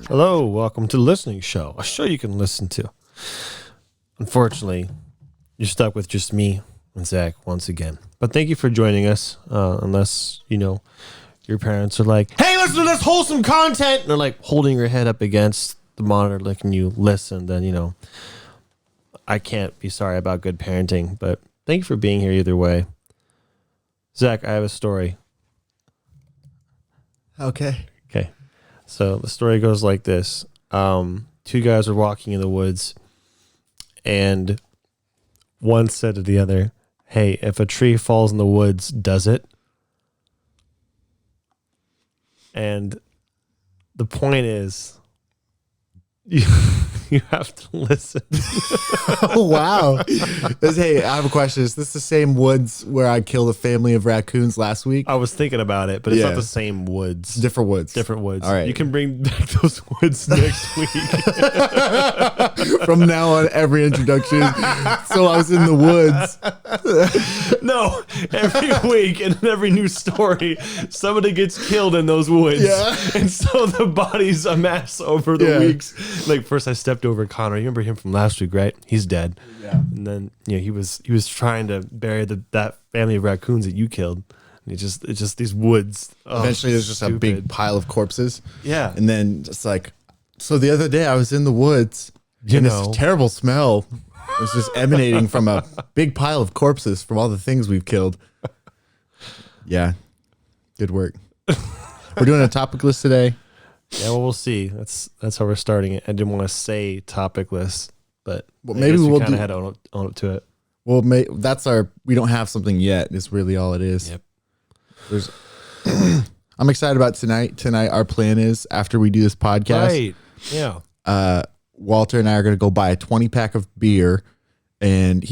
Hello, welcome to the Listening Show, a show you can listen to. Unfortunately, you're stuck with just me and Zach once again. But thank you for joining us, unless, your parents are like, hey, listen to this wholesome content, and they're like holding your head up against the monitor letting you listen, then, I can't be sorry about good parenting, but thank you for being here either way. Zach, I have a story. Okay. So the story goes like this. Two guys were walking in the woods, and one said to the other, hey, if a tree falls in the woods, does it? And the point is, you have to listen. Oh, wow. Hey, I have a question. Is this the same woods where I killed a family of raccoons last week? I was thinking about it, but it's not the same woods. Different woods. Different woods. All right. You can bring back those woods next week. From now on, every introduction. So I was in the woods. No, every week and in every new story, somebody gets killed in those woods. Yeah. And so the bodies amass over the weeks. Like first I stepped over Connor. You remember him from last week, right? He's dead. Yeah. And then he was trying to bury that family of raccoons that you killed. And it's just these woods. Eventually there's just a big pile of corpses. Yeah. And then just like, so the other day I was in the woods and this terrible smell was just emanating from a big pile of corpses from all the things we've killed. Yeah. Good work. We're doing a topic list today. Yeah, well, we'll see. That's how we're starting it. I didn't want to say topic list, but maybe we'll kind of had to own up to it. Well, we don't have something yet. It's really all it is. Yep. I'm excited about tonight. Tonight, our plan is after we do this podcast, Right. Yeah. Walter and I are going to go buy a 20-pack of beer. And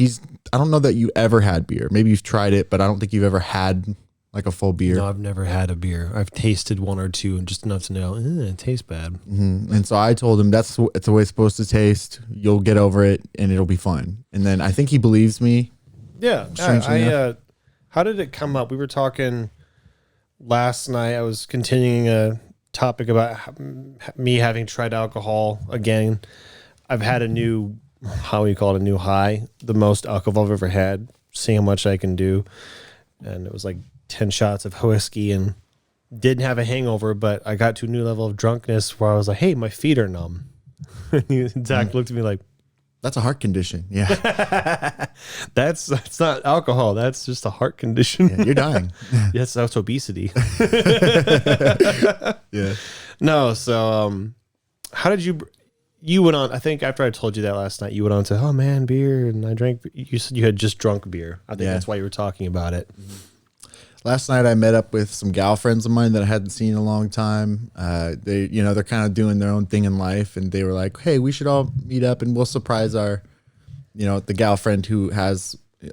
I don't know that you ever had beer. Maybe you've tried it, but I don't think you've ever had like a full beer. No, I've never had a beer. I've tasted one or two and just enough to know it tastes bad. Mm-hmm. And so I told him it's the way it's supposed to taste. You'll get over it and it'll be fun. And then I think he believes me. Yeah. How did it come up? We were talking last night. I was continuing a topic about me having tried alcohol again. I've had a new high, the most alcohol I've ever had, seeing how much I can do. And it was like 10 shots of whiskey and didn't have a hangover, but I got to a new level of drunkenness where I was like, hey, my feet are numb. And Zach looked at me like, that's a heart condition. Yeah. that's not alcohol. That's just a heart condition. Yeah, you're dying. Yes, that's obesity. Yeah. No, so how did you went on, I think after I told you that last night, you went on to, oh man, beer, and I drank, you said you had just drunk beer. I think that's why you were talking about it. Last night I met up with some gal friends of mine that I hadn't seen in a long time. They're kind of doing their own thing in life, and they were like, hey, we should all meet up and we'll surprise the gal friend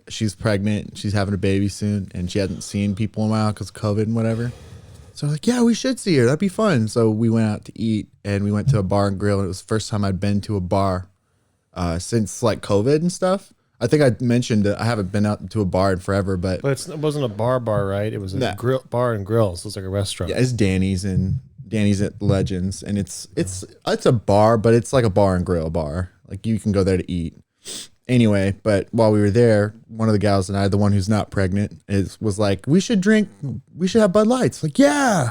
she's pregnant, she's having a baby soon, and she hadn't seen people in a while because of COVID and whatever. So like, yeah, we should see her. That'd be fun. So we went out to eat, and we went to a bar and grill, and it was the first time I'd been to a bar since like COVID and stuff. I think I mentioned that I haven't been out to a bar in forever, but it wasn't a bar, right? It was a bar and grill. So it's like a restaurant. Yeah, it's Danny's at Legends, and it's a bar, but it's like a bar and grill bar. Like you can go there to eat. Anyway, but while we were there, one of the gals and I, the one who's not pregnant, was like, we should have Bud Lights. Like, yeah,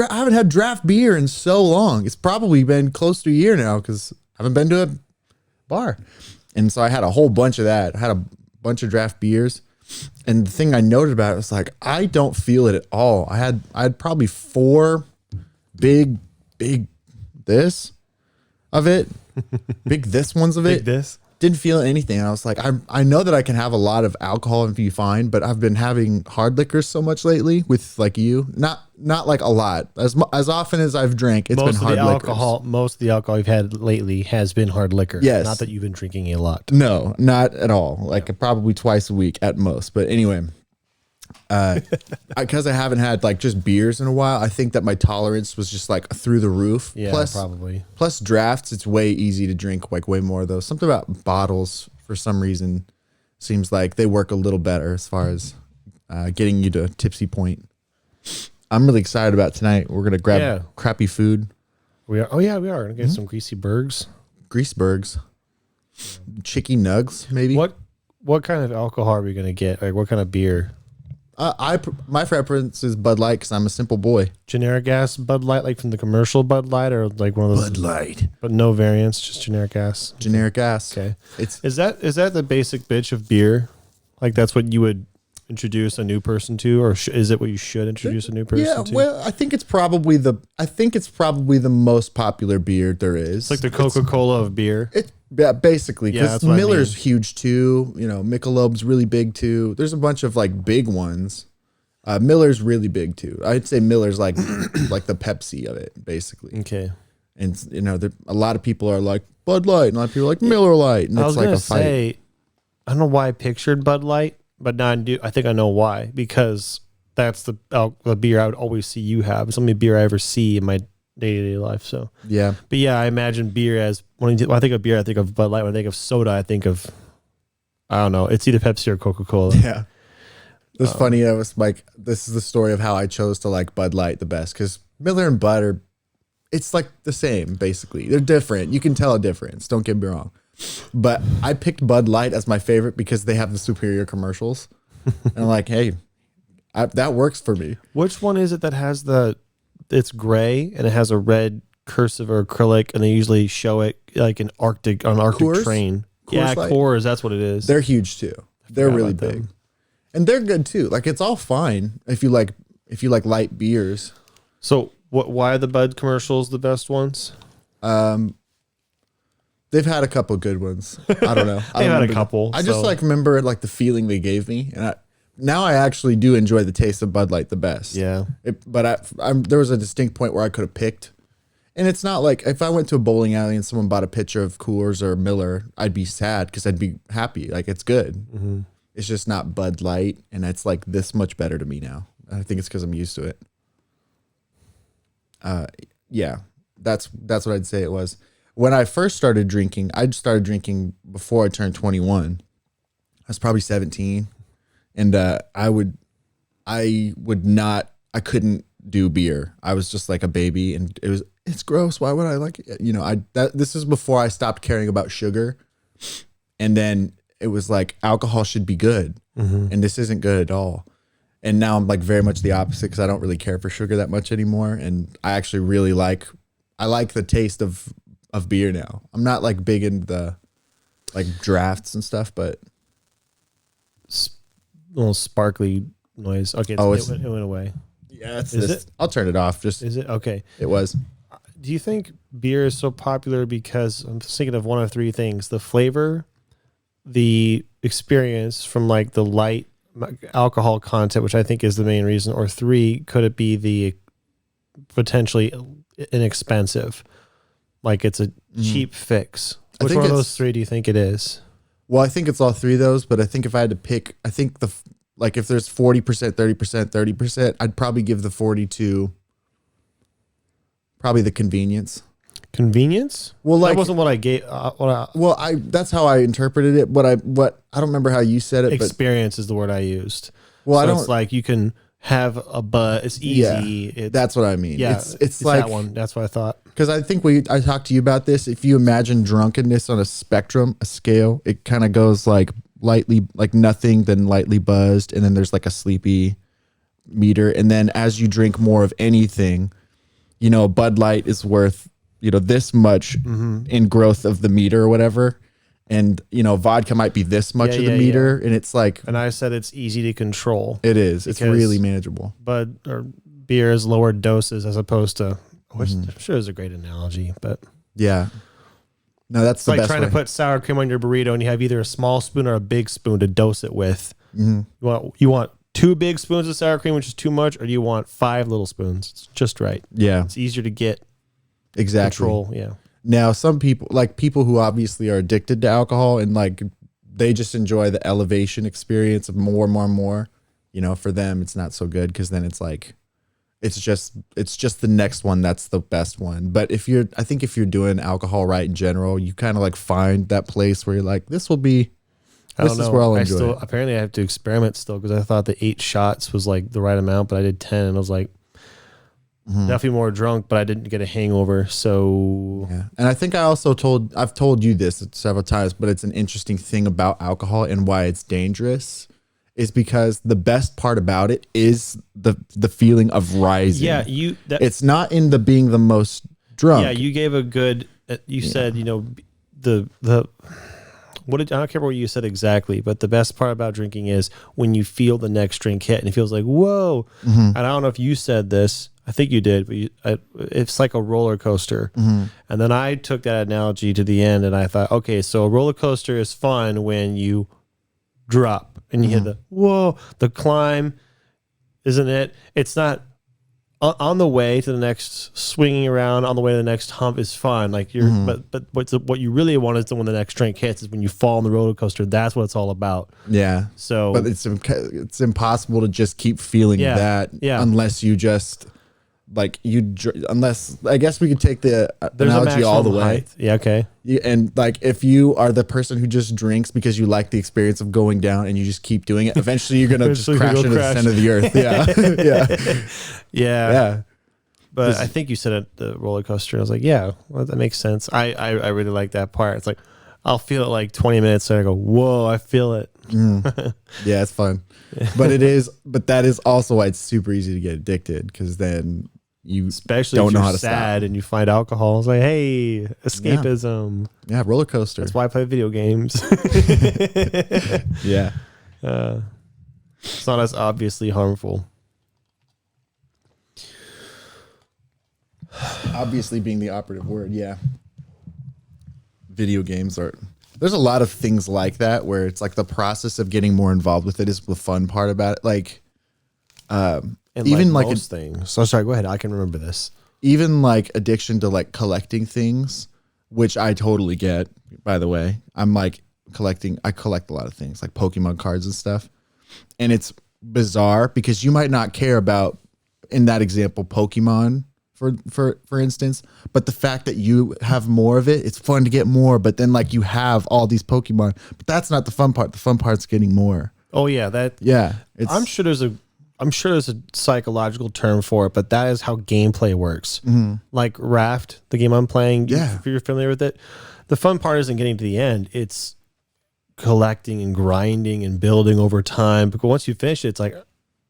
I haven't had draft beer in so long. It's probably been close to a year now because I haven't been to a bar. And so I had a whole bunch of that. I had a bunch of draft beers. And the thing I noted about it was like, I don't feel it at all. I had probably 4 big this of it. Big this ones of it. Big this. Didn't feel anything. And I was like, I know that I can have a lot of alcohol and be fine, but I've been having hard liquors so much lately with like you. Not like a lot. As often as I've drank, it's been hard liquors. Most of the alcohol you've had lately has been hard liquor. Yes. Not that you've been drinking a lot. No, not at all. Like probably twice a week at most. But anyway, because I haven't had like just beers in a while, I think that my tolerance was just like through the roof. Yeah, probably. Plus drafts, it's way easy to drink like way more of those. Something about bottles for some reason seems like they work a little better as far as getting you to a tipsy point. I'm really excited about tonight. We're gonna grab crappy food. We are. Oh yeah, we are gonna get some greasy burgers. Greasebergs. Chicky nugs, maybe. What kind of alcohol are we gonna get? Like what kind of beer? My preference is Bud Light because I'm a simple boy. Generic ass Bud Light, like from the commercial Bud Light, or like one of those Bud Light, but no variants, just generic ass. Generic ass. Okay. Is that the basic bitch of beer? Like that's what you would introduce a new person to, or is it what you should introduce a new person to? Well, I think it's probably the most popular beer there is. It's like the Coca-Cola of beer. Basically, because that's Miller's huge too. Michelob's really big too. There's a bunch of like big ones. Miller's really big too. I'd say Miller's like like the Pepsi of it, basically. Okay. And a lot of people are like Bud Light, and a lot of people are like Miller Light, and it's like a fight. I don't know why I pictured Bud Light, but now I do. I think I know why, because that's the beer I would always see you have. It's the only beer I ever see in my day-to-day life. So yeah, but yeah, I imagine beer as when I think of beer, I think of Bud Light. When I think of soda, I think of, I don't know, it's either Pepsi or Coca-Cola. Yeah, it's funny. I was like, this is the story of how I chose to like Bud Light the best, because Miller and Bud are, it's like the same basically. They're different. You can tell a difference. Don't get me wrong, but I picked Bud Light as my favorite because they have the superior commercials, and I'm like, hey, that works for me. Which one is it that has it's gray and it has a red cursive or acrylic, and they usually show it like an Arctic Coors? Train. Coors Light? Coors, that's what it is. They're huge too. They're really big. And they're good too. Like it's all fine if you like light beers. So why are the Bud commercials the best ones? They've had a couple good ones. I don't know. They've had a couple. I just like remember like the feeling they gave me, and now I actually do enjoy the taste of Bud Light the best. Yeah. But there was a distinct point where I could have picked. And it's not like if I went to a bowling alley and someone bought a pitcher of Coors or Miller, I'd be sad because I'd be happy. Like it's good. Mm-hmm. It's just not Bud Light. And it's like this much better to me now. I think it's because I'm used to it. Yeah, that's what I'd say it was. When I first started drinking, I started drinking before I turned 21. I was probably 17. And I couldn't do beer. I was just like a baby, and it's gross. Why would I like it? This is before I stopped caring about sugar. And then it was like alcohol should be good. Mm-hmm. And this isn't good at all. And now I'm like very much the opposite, because I don't really care for sugar that much anymore. And I actually really like the taste of beer now. I'm not like big into the like drafts and stuff, but little sparkly noise. Okay, it went away. Yeah, is it? I'll turn it off. Is it okay? It was. Do you think beer is so popular because I'm thinking of one of three things: the flavor, the experience from like the light alcohol content, which I think is the main reason, or three, could it be the potentially inexpensive, like it's a cheap fix? Which one of those three do you think it is? Well, I think it's all three of those, but I think if I had to pick, I think if there's 40%, 30%, 30%, I'd probably give the 40 to probably the convenience. Convenience? Well, like that wasn't what I gave. That's how I interpreted it. What I don't remember how you said it. Experience is the word I used. Well, so it's like you can have a but it's easy. Yeah, that's what I mean. Yeah, it's like that one. That's what I thought. Because I think I talked to you about this. If you imagine drunkenness on a spectrum, a scale, it kind of goes like lightly, like nothing, then lightly buzzed, and then there's like a sleepy meter. And then as you drink more of anything, Bud Light is worth, this much in growth of the meter or whatever. And, vodka might be this much of the meter. And it's like, and I said it's easy to control. It is. It's really manageable. Bud or beer is lower doses as opposed to, which I'm sure is a great analogy, but yeah. No, that's the like best trying way. to put sour cream on your burrito and you have either a small spoon or a big spoon to dose it with. Mm-hmm. You want 2 big spoons of sour cream, which is too much, or do you want 5 little spoons? It's just right. Yeah. It's easier to get control. Yeah. Now, some people, like people who obviously are addicted to alcohol and like they just enjoy the elevation experience of more and more and more, for them, it's not so good because then it's like, it's just the next one that's the best one. But I think if you're doing alcohol right in general, you kind of like find that place where you're like, this is where I'll enjoy it. Apparently I have to experiment still, because I thought the 8 shots was like the right amount, but I did 10 and I was like, Definitely more drunk, but I didn't get a hangover. So yeah. And I think I've told you this several times, but it's an interesting thing about alcohol and why it's dangerous is because the best part about it is the feeling of rising. yeah, It's not in the being the most drunk. yeah, you gave a good, you said, the I don't care what you said exactly, but the best part about drinking is when you feel the next drink hit and it feels like, whoa. And I don't know if you said this, I think you did, but it's like a roller coaster. And then I took that analogy to the end and I thought, okay, so a roller coaster is fun when you drop and you hit the climb, isn't it? It's not on the way to the next, swinging around on the way to the next hump is fun. Like but what you really want is when the next drink hits is when you fall on the roller coaster. That's what it's all about. Yeah. So, but it's impossible to just keep feeling that unless you just unless I guess we could take the analogy all the way. Height. Yeah. Okay. And like if you are the person who just drinks because you like the experience of going down and you just keep doing it, eventually you're gonna just crash into the center of the earth. Yeah. But I think you said it, the roller coaster. I was like, yeah, well, that makes sense. I really like that part. It's like I'll feel it like 20 minutes and I go, whoa, I feel it. Yeah, it's fun. But that is also why it's super easy to get addicted because then you especially don't if know you're how to sad stop. and you find alcohol. It's like, hey, escapism. Yeah, roller coaster. That's why I play video games. Yeah. It's not as obviously harmful. Obviously being the operative word, yeah. Video games there's a lot of things like that where it's like the process of getting more involved with it is the fun part about it. Like And even like like most things. So sorry, go ahead. I can remember this. Even like addiction to like collecting things, which I totally get, by the way. I'm like I collect a lot of things like Pokemon cards and stuff. And it's bizarre because you might not care about, in that example, Pokemon for instance, but the fact that you have more of it, it's fun to get more, but then like you have all these Pokemon, but that's not the fun part. The fun part's getting more. Oh yeah, I'm sure there's a psychological term for it, but that is how gameplay works. Like Raft, the game I'm playing, if you're familiar with it, the fun part isn't getting to the end. It's collecting and grinding and building over time. Because once you finish it, it's like,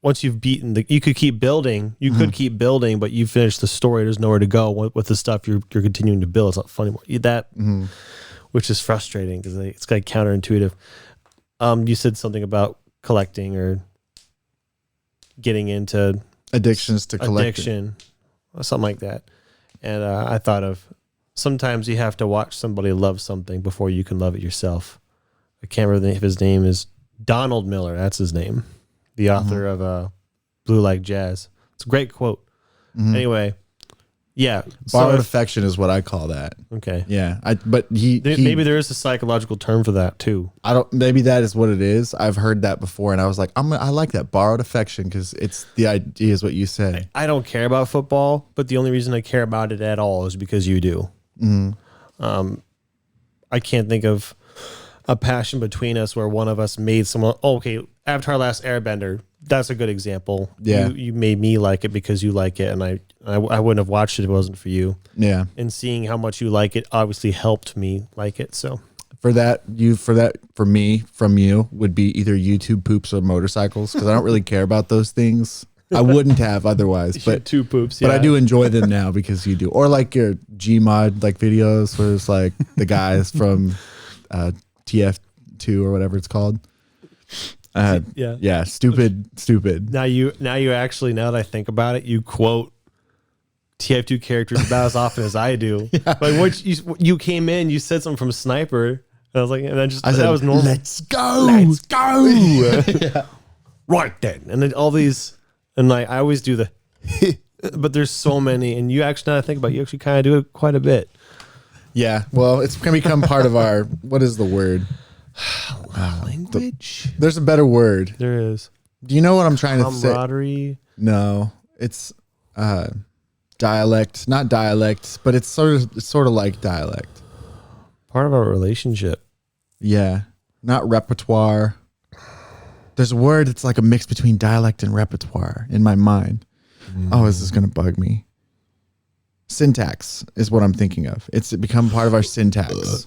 once you've beaten you could keep building. You could keep building, but you finish the story. There's nowhere to go with the stuff you're continuing to build. It's not funny anymore. Which is frustrating because it's kind of counterintuitive. You said something about collecting or getting into addictions to collection, something like that. And I thought of sometimes you have to watch somebody love something before you can love it yourself. I can't remember if his name is Donald Miller. That's his name. The author of Blue Like Jazz. It's a great quote. Anyway, yeah. Borrowed affection is what I call that. Okay. Yeah. But maybe there is a psychological term for that too. Maybe that is what it is. I've heard that before and I was like, I like that, borrowed affection, because it's the idea is what you said. I don't care about football, but the only reason I care about it at all is because you do. I can't think of a passion between us where one of us made someone. Oh, okay, Avatar: Last Airbender. That's a good example. Yeah, you made me like it because you like it, and I wouldn't have watched it if it wasn't for you. Yeah, and seeing how much you like it obviously helped me like it. So for me from you would be either YouTube poops or motorcycles, because I don't really care about those things. I wouldn't have otherwise, but two poops. But I do enjoy them now because you do. Or like your Gmod like videos where it's like the guys from TF2 or whatever it's called. Stupid. Now you actually, now that I think about it, you quote TF2 characters about as often as I do. Yeah. Like what you came in, you said something from Sniper, and I was like, and I said, that was normal. Let's go. Yeah. Right then, and then all these, and like I always do the, but there's so many, and you actually, now that I think about it, you actually kind of do it quite a bit. Yeah, well, it's going to become part of our, what is the word? Language? There's a better word. There is. Do you know what I'm trying to say? Camaraderie? No, it's dialect. Not dialect, but it's sort of like dialect. Part of our relationship. Yeah, not repertoire. There's a word that's like a mix between dialect and repertoire in my mind. Oh, is this going to bug me? Syntax is what I'm thinking of. It's become part of our syntax.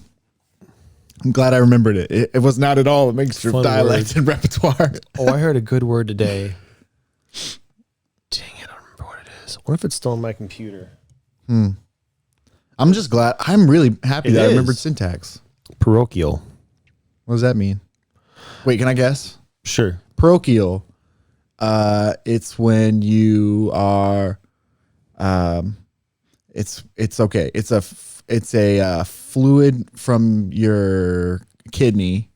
I'm glad I remembered it. It was not at all a mixture of dialect and repertoire. Oh, I heard a good word today. Dang it, I don't remember what it is. What if it's still on my computer? I'm just glad. I'm really happy that I remembered syntax. Parochial. What does that mean? Wait, can I guess? Sure. Parochial. It's when you are. It's okay. It's a fluid from your kidney,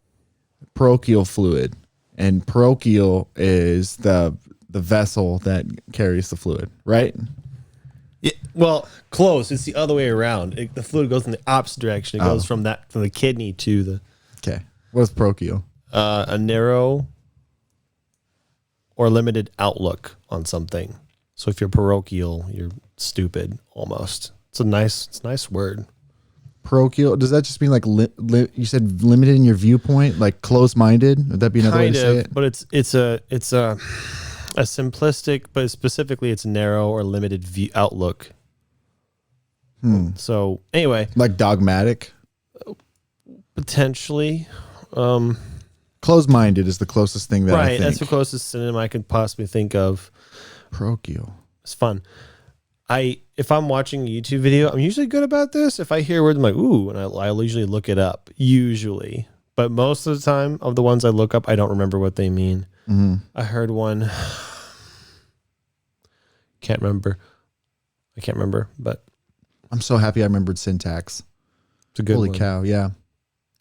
parochial fluid, and parochial is the vessel that carries the fluid, right? Yeah, well, close. It's the other way around. The fluid goes in the opposite direction. It goes from the kidney to the. Okay. What is parochial? A narrow or limited outlook on something. So if you're parochial, you're stupid almost. It's a nice word. Parochial. Does that just mean like you said limited in your viewpoint, like closed-minded? Would that be another way to say it? But it's a simplistic, but specifically it's narrow or limited view outlook. So anyway, like dogmatic, potentially. Closed-minded is the closest thing that I think. That's the closest synonym I could possibly think of. Parochial. It's fun. If I'm watching a YouTube video, I'm usually good about this. If I hear words, I'm like, ooh, and I'll usually look it up. Usually. But most of the time, of the ones I look up, I don't remember what they mean. Mm-hmm. I heard one. Can't remember. I can't remember, but. I'm so happy I remembered syntax. It's a good one. Holy cow, yeah.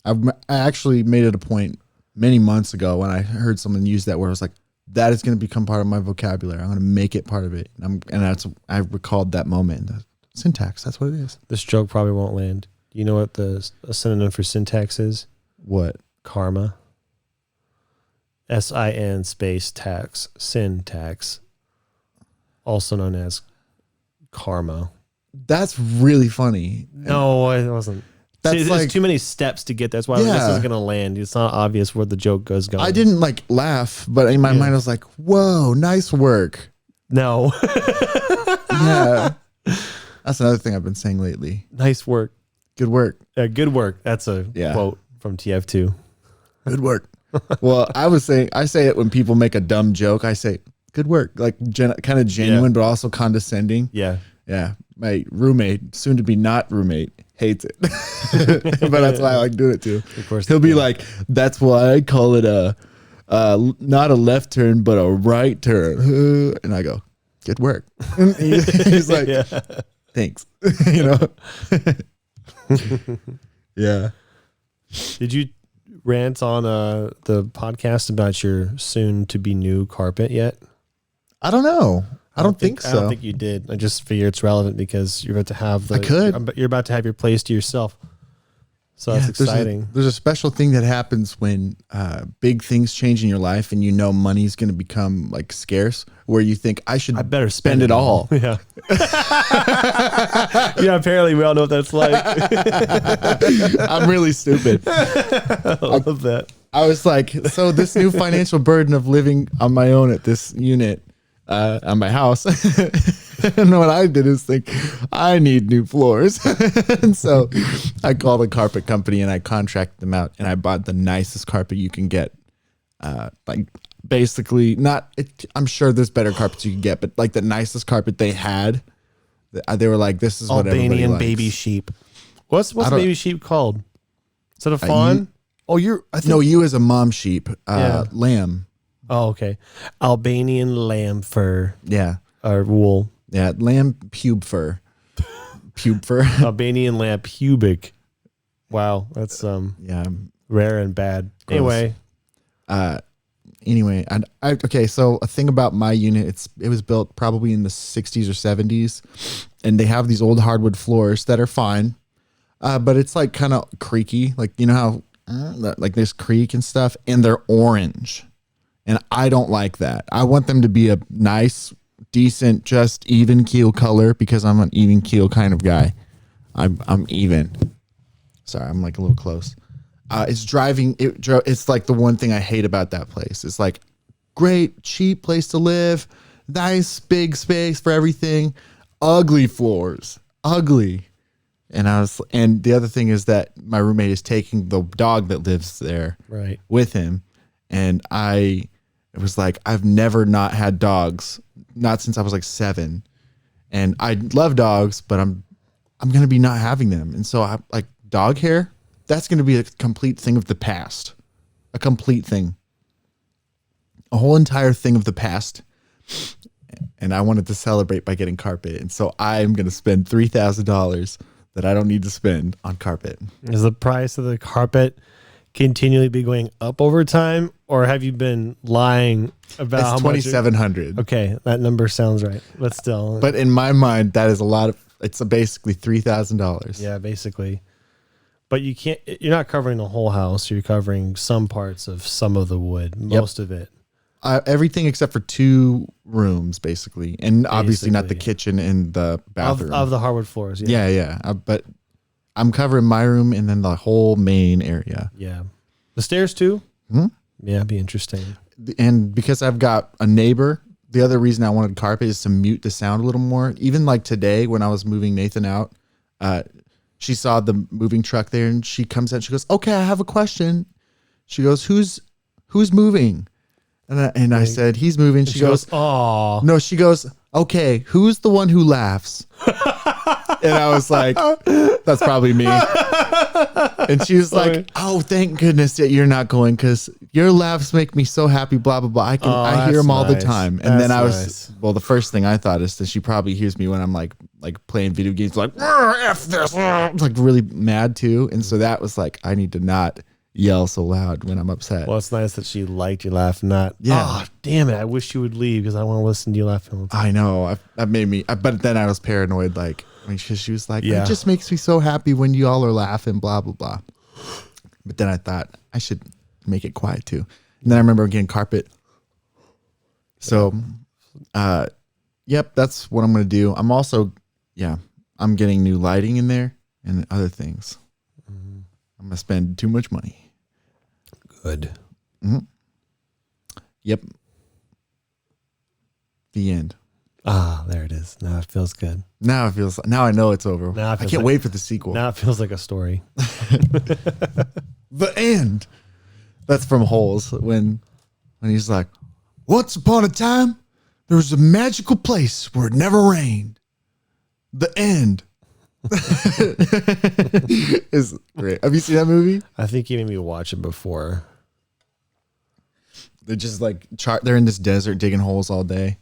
I actually made it a point many months ago when I heard someone use that word. I was like, that is going to become part of my vocabulary. I'm going to make it part of it. I recalled that moment. Syntax, that's what it is. This joke probably won't land. You know what a synonym for syntax is? What? Karma. SIN space tax. Syntax. Also known as karma. That's really funny. No, it wasn't. That's there's too many steps to get. That's why this isn't going to land. It's not obvious where the joke goes going. I didn't laugh, but in my mind I was like, whoa, nice work. No. Yeah. That's another thing I've been saying lately. Nice work. Good work. Good work. That's a quote from TF2. Good work. Well, I say it when people make a dumb joke. I say, good work. Like kind of genuine, but also condescending. Yeah. Yeah. My roommate, soon to be not roommate, hates it. But that's why I like doing it too. Of course. He'll be like, that's why I call it not a left turn, but a right turn. And I go, good work. And he's like, thanks. Yeah. Did you rant on the podcast about your soon to be new carpet yet? I don't know. I don't think so. I don't think you did. I just figure it's relevant because you're about to have you're about to have your place to yourself. So that's exciting. There's a special thing that happens when big things change in your life and money's going to become scarce, where you think I better spend it all. Yeah. Yeah, apparently we all know what that's like. I'm really stupid. I love that. I was like, so this new financial burden of living on my own at this unit on my house. And what I did is think, I need new floors. And so I called a carpet company and I contracted them out and I bought the nicest carpet you can get. Basically I'm sure there's better carpets you can get, but the nicest carpet they had, they were like, this is what everybody likes. Baby sheep. What's baby sheep called? Is it a fawn? You as a mom sheep, lamb. Oh, okay. Albanian lamb fur. Yeah. Or wool. Yeah, lamb pube fur. Pube fur. Albanian lamb pubic. Wow, that's rare and bad. Gross. Anyway, okay, so a thing about my unit, it was built probably in the 60s or 70s, and they have these old hardwood floors that are fine, but it's kind of creaky, how there's creak and stuff, and they're orange. And I don't like that. I want them to be a nice, decent, just even keel color because I'm an even keel kind of guy. I'm even. Sorry, I'm a little close. It's driving. It's the one thing I hate about that place. It's great, cheap place to live, nice big space for everything. Ugly floors. ugly. And the other thing is that my roommate is taking the dog that lives there right with him. And it was like, I've never not had dogs, not since I was like 7. And I love dogs, but I'm going to be not having them. And so I like dog hair. That's going to be a complete thing of the past, a complete thing, a whole entire thing of the past. And I wanted to celebrate by getting carpet. And so I'm going to spend $3,000 that I don't need to spend on carpet. Is the price of the carpet continually be going up over time, or have you been lying about how much? It's $2,700. Okay, that number sounds right, but still. But in my mind, that is a lot of. It's basically $3,000. Yeah, basically. But you can't. You're not covering the whole house. You're covering some parts of some of the wood, most of it. Everything except for 2 rooms, basically, and obviously not the kitchen and the bathroom of the hardwood floors. Yeah. But I'm covering my room and then the whole main area. Yeah, the stairs too. Hmm? Yeah, it'd be interesting. And because I've got a neighbor, the other reason I wanted carpet is to mute the sound a little more. Even like today when I was moving Nathan out, she saw the moving truck there and she comes out. She goes, "Okay, I have a question." She goes, "Who's moving?" And I said, "He's moving." She goes, "Oh no." She goes, "Okay, who's the one who laughs?" And I was like, "That's probably me." And she was like, "Oh, thank goodness that you're not going, because your laughs make me so happy." Blah blah blah. I hear them all the time. And then I was well. The first thing I thought is that she probably hears me when I'm like playing video games, like "F this," like really mad too. And so that was like, I need to not yell so loud when I'm upset. Well, it's nice that she liked you laughing. Not, yeah. Oh, damn it! I wish you would leave because I want to listen to you laughing. I know. That made me. But then I was paranoid. Like, she was like, "It just makes me so happy when you all are laughing." Blah blah blah. But then I thought I should make it quiet too. And then I remember getting carpet. So, yep, that's what I'm gonna do. I'm also, I'm getting new lighting in there and other things. Mm-hmm. I'm gonna spend too much money. Good. Mm-hmm. Yep. The end. Ah, there it is. Now it feels good. Now I know it's over. I can't wait for the sequel. Now it feels like a story. The end. That's from Holes when he's like, "Once upon a time, there was a magical place where it never rained. The end." Is great. Have you seen that movie? I think you made me watch it before. They're just like they're in this desert digging holes all day,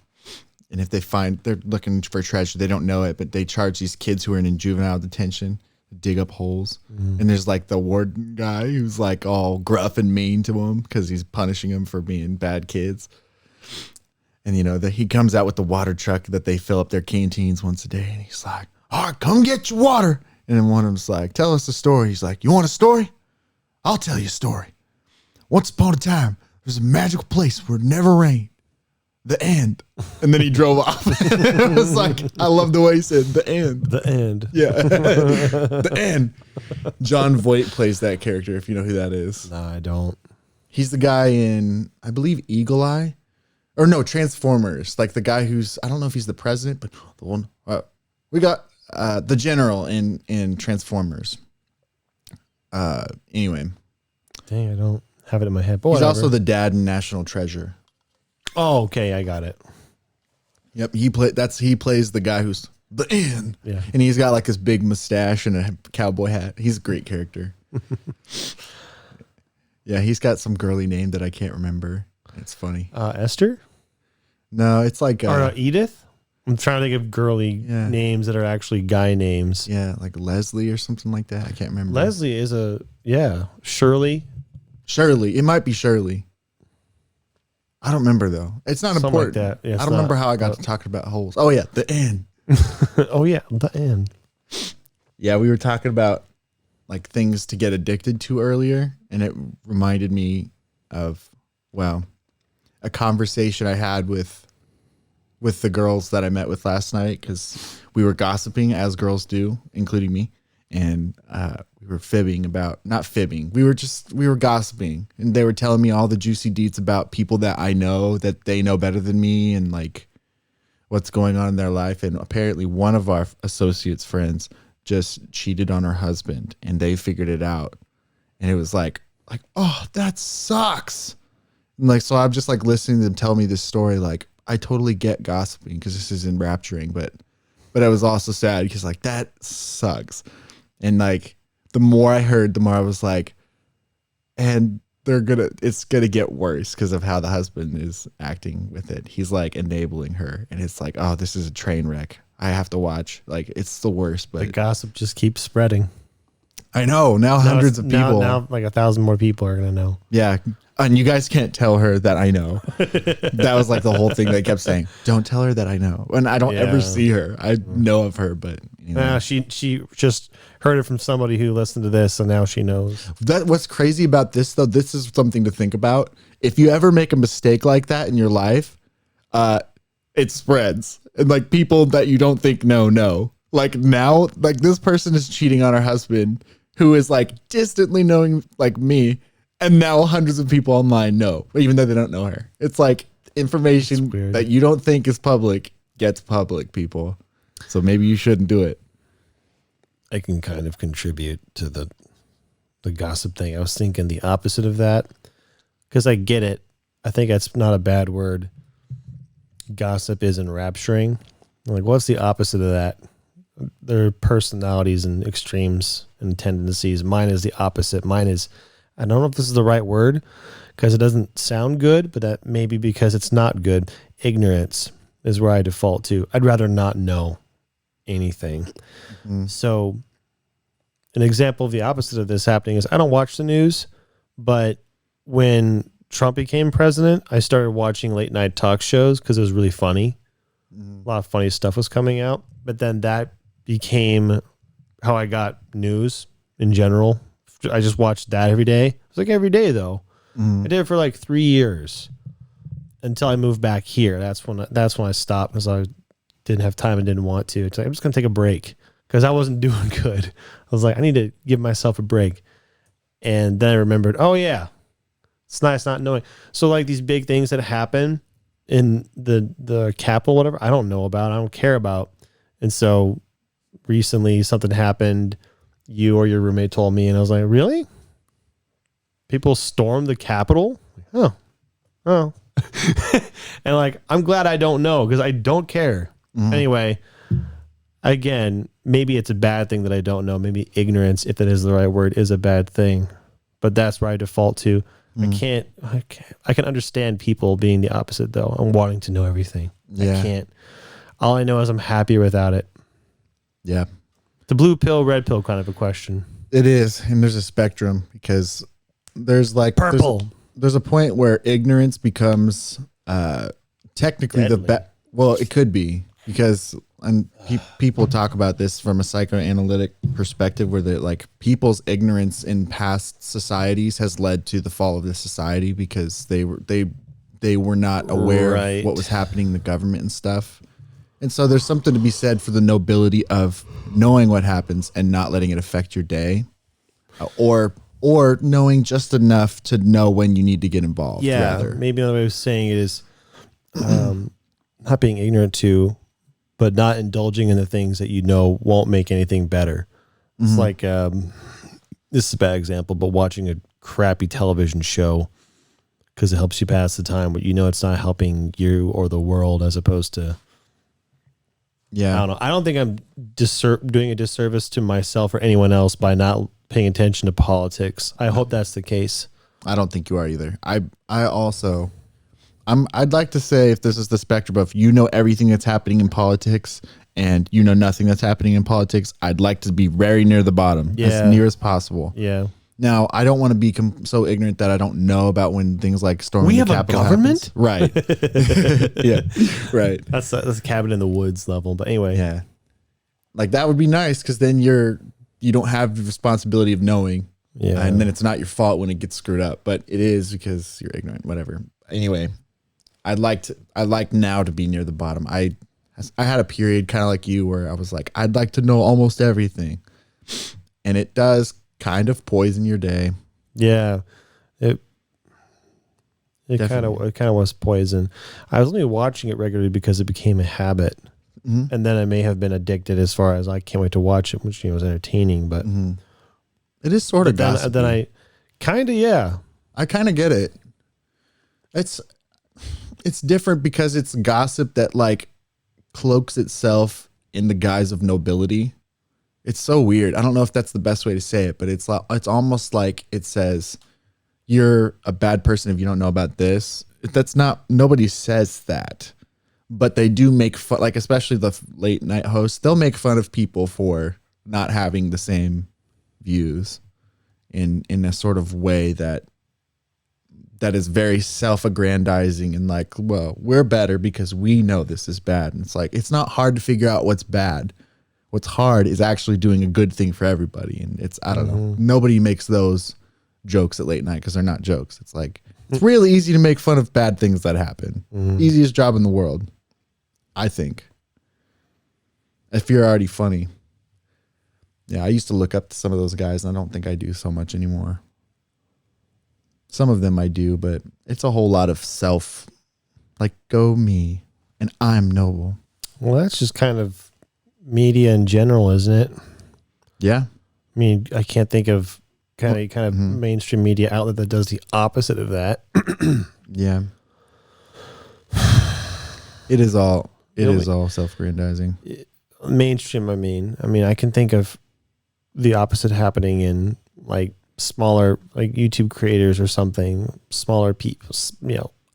and if they're looking for treasure, they don't know it, but they charge these kids who are in juvenile detention to dig up holes. And there's like the warden guy who's like all gruff and mean to them because he's punishing them for being bad kids. And he comes out with the water truck that they fill up their canteens once a day, and he's like, "All right, come get your water." And then one of them's like, "Tell us a story." He's like, "You want a story? I'll tell you a story. Once upon a time, there's a magical place where it never rained. The end." And then he drove off. It was like, I love the way he said the end. The end. Yeah. The end. John Voight plays that character, if you know who that is. No, I don't. He's the guy in, I believe, Eagle Eye. Or no, Transformers. Like the guy who's, I don't know if he's the president, but the one, we got the general in Transformers. Anyway. Dang, I don't have it in my head. But he's whatever. also the dad in National Treasure. Oh, okay, I got it. Yep, he plays the guy who's the end. Yeah. And he's got like this big mustache and a cowboy hat. He's a great character. Yeah, he's got some girly name that I can't remember. It's funny. Esther? No, it's like Edith? I'm trying to think of girly names that are actually guy names. Yeah, like Leslie or something like that. I can't remember. Leslie is Shirley. Shirley. It might be Shirley. I don't remember though. It's not something important. Like that. Yeah, I don't remember how I got to talking about holes. Oh yeah, the end. Oh yeah, the end. Yeah, we were talking about like things to get addicted to earlier, and it reminded me of a conversation I had with the girls that I met with last night, because we were gossiping as girls do, including me, and we were not fibbing. We were gossiping, and they were telling me all the juicy deets about people that I know that they know better than me, and like what's going on in their life. And apparently one of our associates' friends just cheated on her husband, and they figured it out. And it was like, oh, that sucks. And like, so I'm just like listening to them tell me this story. Like, I totally get gossiping because this is enrapturing, but I was also sad because like, that sucks. And like, the more I heard, the more I was like, and it's gonna get worse because of how the husband is acting with it. He's like enabling her, and it's like, oh, this is a train wreck. I have to watch. Like, it's the worst. But the gossip just keeps spreading. I know now hundreds of people. Now like 1,000 more people are gonna know. Yeah, and you guys can't tell her that I know. That was like the whole thing they kept saying. Don't tell her that I know. And I don't ever see her. I know of her, but anyway. She just heard it from somebody who listened to this, and now she knows. What's crazy about this though? This is something to think about. If you ever make a mistake like that in your life, it spreads, and like people that you don't think know. Like now, like this person is cheating on her husband, who is like distantly knowing like me. And now hundreds of people online know, even though they don't know her. It's like information that you don't think is public gets public, people. So maybe you shouldn't do it. I can kind of contribute to the gossip thing. I was thinking the opposite of that because I get it. I think that's not a bad word. Gossip is enrapturing. Like, what's the opposite of that? There are personalities and extremes and tendencies. Mine is the opposite. Mine is, I don't know if this is the right word because it doesn't sound good, but that may be because it's not good. Ignorance is where I default to. I'd rather not know anything. Mm-hmm. So an example of the opposite of this happening is I don't watch the news, but when Trump became president, I started watching late night talk shows because it was really funny. Mm-hmm. A lot of funny stuff was coming out, but then that became how I got news in general. I just watched that every day. It was like every day though. I did it for like 3 years until I moved back here. That's when I stopped because I didn't have time and didn't want to. It's like, I'm just going to take a break because I wasn't doing good. I was like, I need to give myself a break. And then I remembered, oh yeah, it's nice not knowing. So like these big things that happen in the Capitol, whatever, I don't know about, I don't care about. And so recently something happened. You or your roommate told me, and I was like, really? People stormed the Capitol? Oh. And like, I'm glad I don't know because I don't care. Anyway, again, maybe it's a bad thing that I don't know. Maybe ignorance, if that is the right word, is a bad thing. But that's where I default to. I can understand people being the opposite though. I'm wanting to know everything. Yeah. I can't. All I know is I'm happier without it. Yeah. The blue pill, red pill kind of a question. It is. And there's a spectrum because there's like purple. There's a point where ignorance becomes technically deadly. The best. Well, it could be because people talk about this from a psychoanalytic perspective where they're like people's ignorance in past societies has led to the fall of the society because they were not aware of what was happening in the government and stuff. And so there's something to be said for the nobility of knowing what happens and not letting it affect your day, or knowing just enough to know when you need to get involved. Yeah, maybe another way of saying it is not being ignorant to, but not indulging in the things that you know won't make anything better. It's like, this is a bad example, but watching a crappy television show because it helps you pass the time, but you know it's not helping you or the world as opposed to... Yeah, I don't know. I don't think I'm doing a disservice to myself or anyone else by not paying attention to politics. I hope that's the case. I don't think you are either. I'd like to say if this is the spectrum of you know everything that's happening in politics and you know nothing that's happening in politics, I'd like to be very near the bottom, as near as possible. Yeah. Now, I don't want to be so ignorant that I don't know about when things like storming the Capitol government? Right. Yeah. Right. That's a cabin in the woods level. But anyway. Yeah. Like that would be nice because then you don't have the responsibility of knowing. Yeah. And then it's not your fault when it gets screwed up. But it is because you're ignorant, whatever. Anyway, I'd like now to be near the bottom. I had a period kind of like you where I was like, I'd like to know almost everything. And it does kind of poison your day. Yeah. It kind of was poison. I was only watching it regularly because it became a habit. Mm-hmm. And then I may have been addicted as far as I can't wait to watch it, which was entertaining, but it is sort of gossipy. Then I kind of, yeah. I kind of get it. It's different because it's gossip that like cloaks itself in the guise of nobility. It's so weird. I don't know if that's the best way to say it, but it's almost like it says you're a bad person if you don't know about this. That's not, nobody says that. But they do make fun, like especially the late night hosts, they'll make fun of people for not having the same views in a sort of way that is very self-aggrandizing and like, well, we're better because we know this is bad. And it's like, it's not hard to figure out what's bad. What's hard is actually doing a good thing for everybody. And it's, I don't know, nobody makes those jokes at late night because they're not jokes. It's like, it's really easy to make fun of bad things that happen. Easiest job in the world, I think. If you're already funny. Yeah, I used to look up to some of those guys, and I don't think I do so much anymore. Some of them I do, but it's a whole lot of self, like, go me, and I'm noble. Well, that's just kind of media in general, isn't it? Yeah. I mean, I can't think of kind of mainstream media outlet that does the opposite of that. Yeah. It is all self-aggrandizing. Mainstream, I mean, I can think of the opposite happening in like smaller, like YouTube creators or something, smaller people,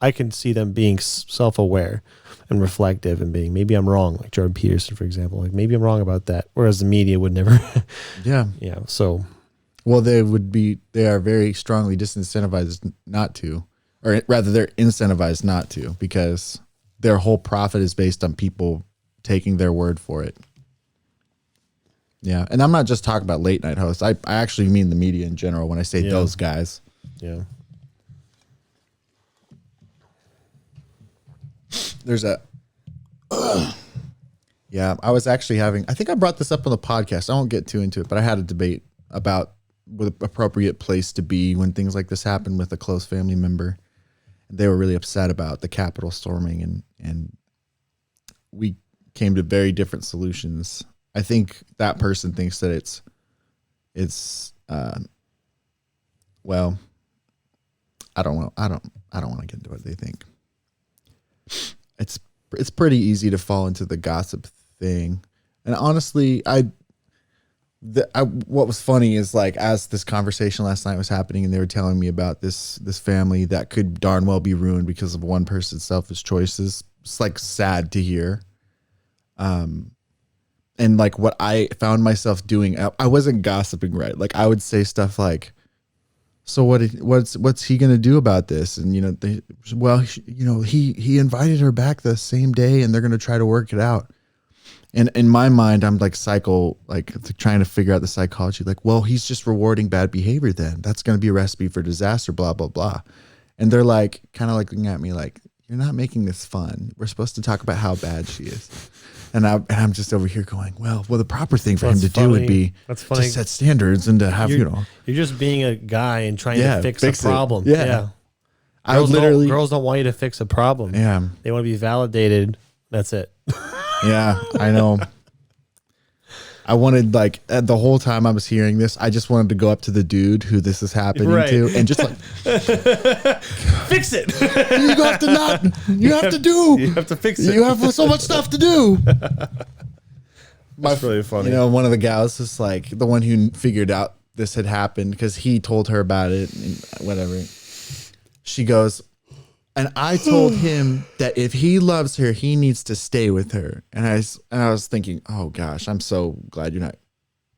I can see them being self-aware and reflective and being, maybe I'm wrong, like Jordan Peterson, for example, like maybe I'm wrong about that. Whereas the media would never. Yeah. Yeah. So. Well, they are very strongly disincentivized not to, or rather they're incentivized not to, because their whole profit is based on people taking their word for it. Yeah. And I'm not just talking about late night hosts. I actually mean the media in general when I say those guys. Yeah. There's a, yeah, I was actually I think I brought this up on the podcast. I won't get too into it, but I had a debate about what the appropriate place to be when things like this happen with a close family member. They were really upset about the Capitol storming, and we came to very different solutions. I think that person thinks that it's well, I don't want to get into what they think. It's pretty easy to fall into the gossip thing. And honestly, what was funny is, like, as this conversation last night was happening and they were telling me about this family that could darn well be ruined because of one person's selfish choices. It's like sad to hear. And like what I found myself doing, I wasn't gossiping, right? Like I would say stuff like, so what's he going to do about this? And, he invited her back the same day and they're going to try to work it out. And in my mind, I'm like trying to figure out the psychology. Like, well, he's just rewarding bad behavior then. That's going to be a recipe for disaster, blah, blah, blah. And they're like, kind of like looking at me like, you're not making this fun. We're supposed to talk about how bad she is. And I'm just over here going, well, the proper thing for him to do would be to set standards and to have, You're just being a guy and trying to fix a problem. Yeah. Girls don't want you to fix a problem. Yeah. They want to be validated. That's it. Yeah, I know. I wanted, like, the whole time I was hearing this, I just wanted to go up to the dude who this is happening to and just like fix it. You have to fix it. You have so much stuff to do. That's really funny. One of the gals is like the one who figured out this had happened because he told her about it and whatever. She goes, and I told him that if he loves her, he needs to stay with her. And I was thinking, oh gosh, I'm so glad you're not.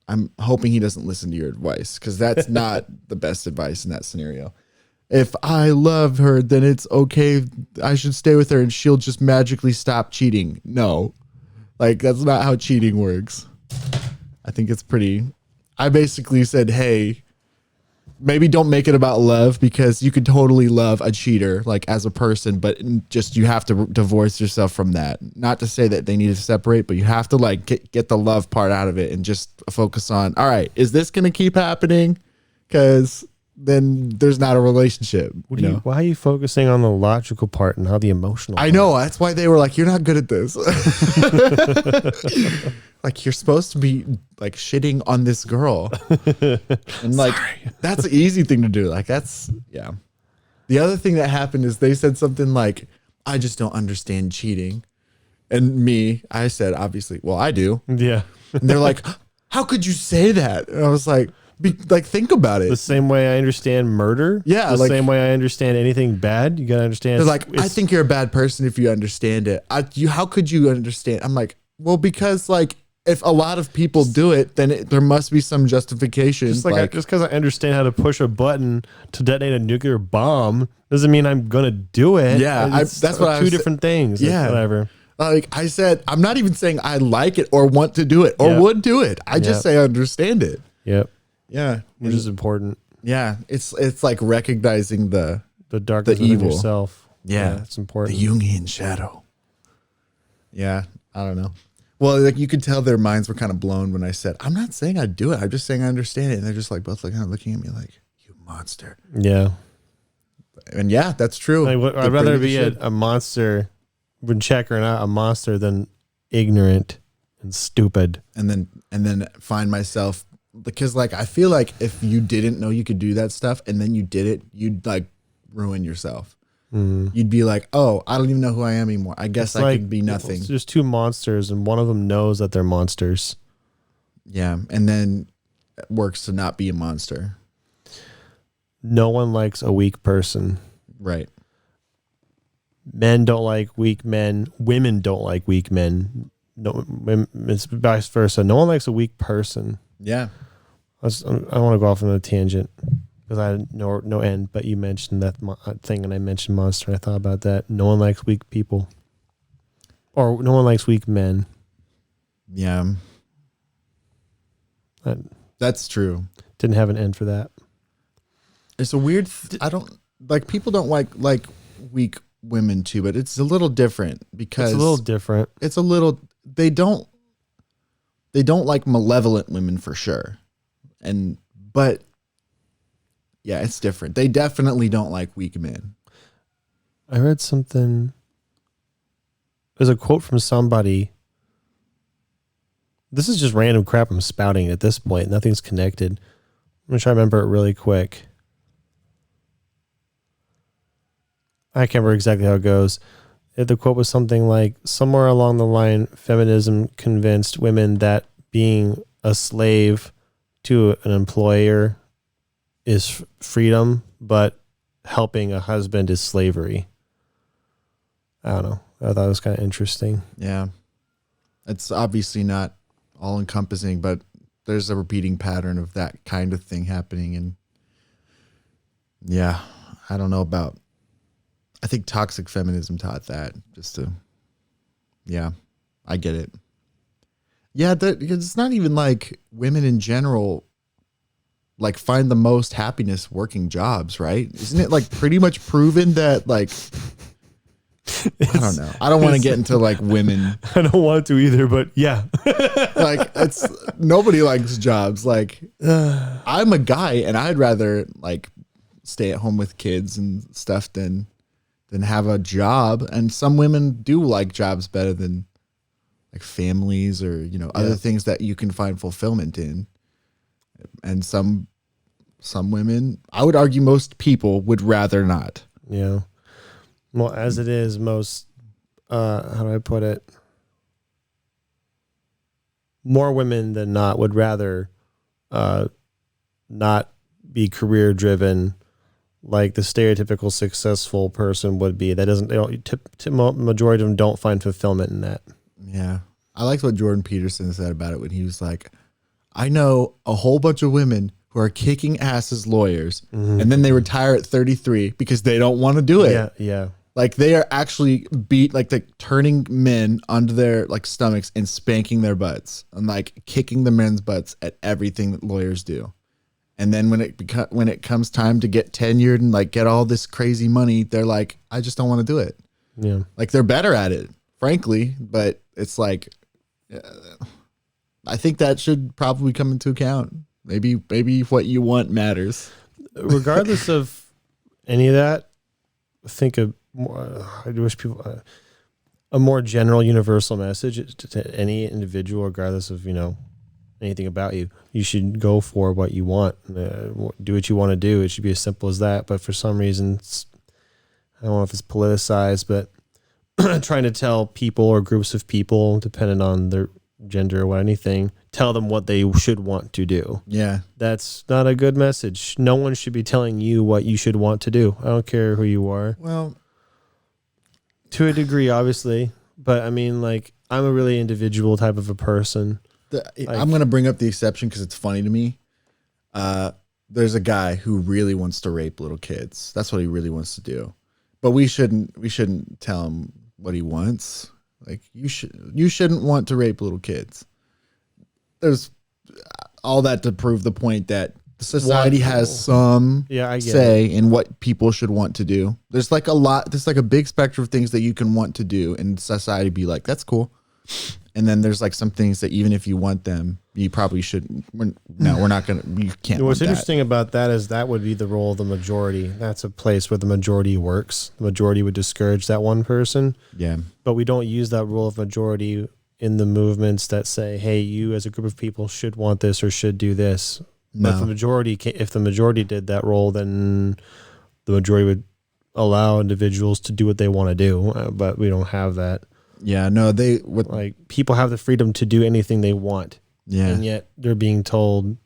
I'm hoping he doesn't listen to your advice, because that's not the best advice in that scenario. If I love her, then it's okay. I should stay with her and she'll just magically stop cheating. No, like that's not how cheating works. I think it's I basically said, hey, maybe don't make it about love, because you could totally love a cheater, like as a person, but just you have to divorce yourself from that. Not to say that they need to separate, but you have to like get the love part out of it and just focus on, all right, is this going to keep happening? Because then there's not a relationship. Why are you focusing on the logical part and not the emotional part? I know. That's why they were like, you're not good at this. Like, you're supposed to be like shitting on this girl. And like, that's the easy thing to do. Like, yeah. The other thing that happened is they said something like, I just don't understand cheating. And I said, obviously, well, I do. Yeah. And they're like, how could you say that? And I was like, think about it. The same way I understand murder. Yeah. The same way I understand anything bad. You got to understand. They're like, I think you're a bad person if you understand it. How could you understand? I'm like, well, because like, if a lot of people do it, then there must be some justification. Just because I understand how to push a button to detonate a nuclear bomb doesn't mean I'm gonna do it. Yeah, that's what two different things. Yeah, whatever. Like I said, I'm not even saying I like it or want to do it or would do it. I just say I understand it. Yep. Yeah, which is important. Yeah, it's like recognizing the darkness the evil of yourself. Yeah, it's important. The Jungian shadow. Yeah, I don't know. Well, like you could tell their minds were kind of blown when I said, I'm not saying I'd do it. I'm just saying I understand it. And they're just like both kind of looking at me like, you monster. Yeah. And yeah, that's true. I'd rather be a monster, when check or not, a monster than ignorant and stupid. And then find myself, because like, I feel like if you didn't know you could do that stuff and then you did it, you'd like ruin yourself. You'd be like, oh, I don't even know who I am anymore. I guess I could be nothing. It's just two monsters and one of them knows that they're monsters. Yeah. And then it works to not be a monster. No one likes a weak person. Right. Men don't like weak men. Women don't like weak men. No, it's vice versa. No one likes a weak person. Yeah. I want to go off on a tangent. Because I had no end, but you mentioned that thing and I mentioned monster. I thought about that. No one likes weak people. Or no one likes weak men. Yeah. That's true. Didn't have an end for that. It's a weird, people don't like weak women too, but it's a little different because. It's a little different. They don't like malevolent women for sure. But. Yeah, it's different. They definitely don't like weak men. I read something. There's a quote from somebody. This is just random crap I'm spouting at this point. Nothing's connected. I'm going to try to remember it really quick. I can't remember exactly how it goes. The quote was something like, somewhere along the line, feminism convinced women that being a slave to an employer is freedom, but helping a husband is slavery. I don't know. I thought it was kind of interesting. Yeah. It's obviously not all encompassing, but there's a repeating pattern of that kind of thing happening. And yeah, I don't know about, I think toxic feminism taught that I get it. Yeah. It's not even like women in general like find the most happiness working jobs, right? Isn't it like pretty much proven that like, I don't know. I don't want to get into like women. I don't want to either, but yeah. Like nobody likes jobs. Like I'm a guy and I'd rather like stay at home with kids and stuff than have a job. And some women do like jobs better than like families or, other things that you can find fulfillment in. And some women, I would argue most people would rather not. Yeah. Well, as it is, most, how do I put it? More women than not would rather not be career driven like the stereotypical successful person would be. That doesn't, majority of them don't find fulfillment in that. Yeah. I liked what Jordan Peterson said about it when he was like, I know a whole bunch of women who are kicking ass as lawyers and then they retire at 33 because they don't want to do it. Yeah. Yeah. Like they are actually turning men onto their like stomachs and spanking their butts and like kicking the men's butts at everything that lawyers do. And then when it comes time to get tenured and like get all this crazy money, they're like, I just don't want to do it. Yeah. Like they're better at it, frankly, but it's like, I think that should probably come into account. Maybe what you want matters. regardless of any of that, think of more, I wish people a more general, universal message to any individual, regardless of anything about you. You should go for what you want. Do what you want to do. It should be as simple as that. But for some reason, I don't know if it's politicized, but trying to tell people or groups of people, depending on their gender or what anything, tell them what they should want to do. Yeah. That's not a good message. No one should be telling you what you should want to do. I don't care who you are. Well, to a degree, obviously. But I mean, like, I'm a really individual type of a person. I'm going to bring up the exception because it's funny to me. There's a guy who really wants to rape little kids. That's what he really wants to do. But we shouldn't tell him what he wants. Like, you shouldn't want to rape little kids. There's all that to prove the point that society has some say in what people should want to do. There's like a big spectrum of things that you can want to do, and society be like, that's cool. And then there's like some things that even if you want them, you probably shouldn't. We're not going to, you can't. What's interesting about that is that would be the role of the majority. That's a place where the majority works. The majority would discourage that one person. Yeah. But we don't use that rule of majority in the movements that say, hey, you as a group of people should want this or should do this. No. But if the majority did that role, then the majority would allow individuals to do what they want to do. But we don't have that. Yeah, no, they would, like, people have the freedom to do anything they want. Yeah. And yet they're being told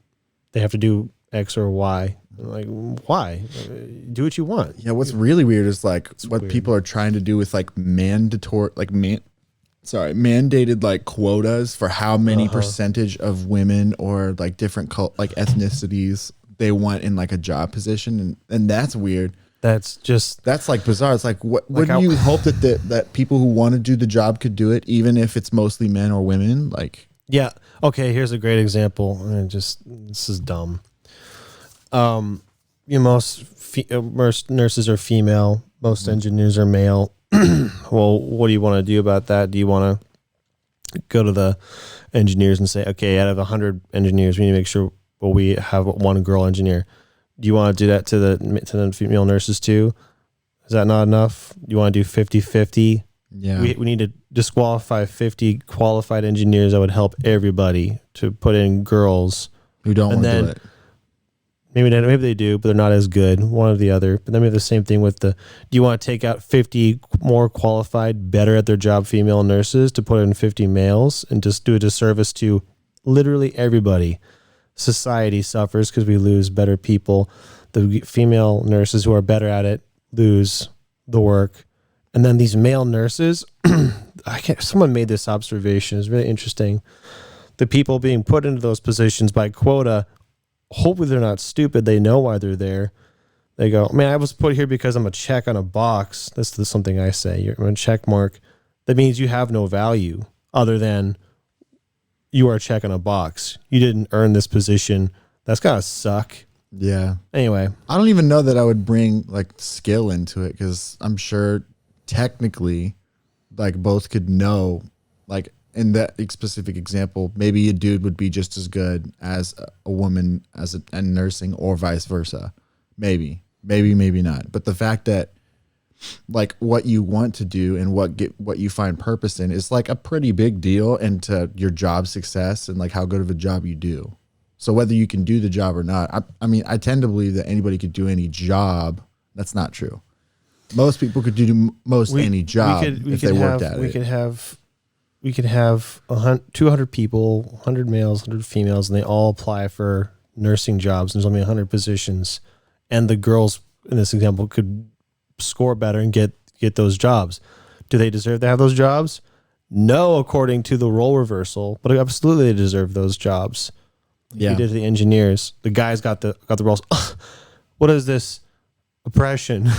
they have to do X or Y. Like, why? Do what you want. Yeah, what's really weird is like people are trying to do with like mandated like quotas for how many percentage of women or like different ethnicities they want in like a job position, and that's weird. That's like bizarre. It's like, wouldn't you hope that people who want to do the job could do it, even if it's mostly men or women? Like, yeah. Okay. Here's a great example. And this is dumb. Most nurses are female. Most engineers are male. Well, what do you want to do about that? Do you want to go to the engineers and say, okay, out of 100 engineers, we need to make sure we have one girl engineer? Do you want to do that to the female nurses too? Is that not enough? You want to do 50-50? Yeah. We need to disqualify 50 qualified engineers that would help everybody to put in girls who don't want to do it. Maybe they do, but they're not as good, one or the other. But then we have the same thing with do you want to take out 50 more qualified, better at their job female nurses to put in 50 males and just do a disservice to literally everybody? Society suffers because we lose better people. The female nurses who are better at it lose the work. And then these male nurses, someone made this observation. It's really interesting. The people being put into those positions by quota, hopefully they're not stupid. They know why they're there. They go, man, I was put here because I'm a check on a box. This is something I say. You're a check mark. That means you have no value other than you are a check on a box. You didn't earn this position. That's gotta suck. Yeah. Anyway, I don't even know that I would bring like skill into it, because I'm sure technically like both could know, like in that specific example, maybe a dude would be just as good as a woman in nursing, or vice versa. Maybe not. But the fact that like what you want to do and what you find purpose in is like a pretty big deal into your job success and like how good of a job you do. So whether you can do the job or not, I mean, I tend to believe that anybody could do any job. That's not true. Most people could do any job if they worked at it. We could have 200 people, 100 males, 100 females, and they all apply for nursing jobs. And there's only 100 positions, and the girls in this example could score better and get those jobs. Do they deserve to have those jobs? No, according to the role reversal, but absolutely they deserve those jobs. Yeah. You did the engineers. The guys got the roles. What is this oppression?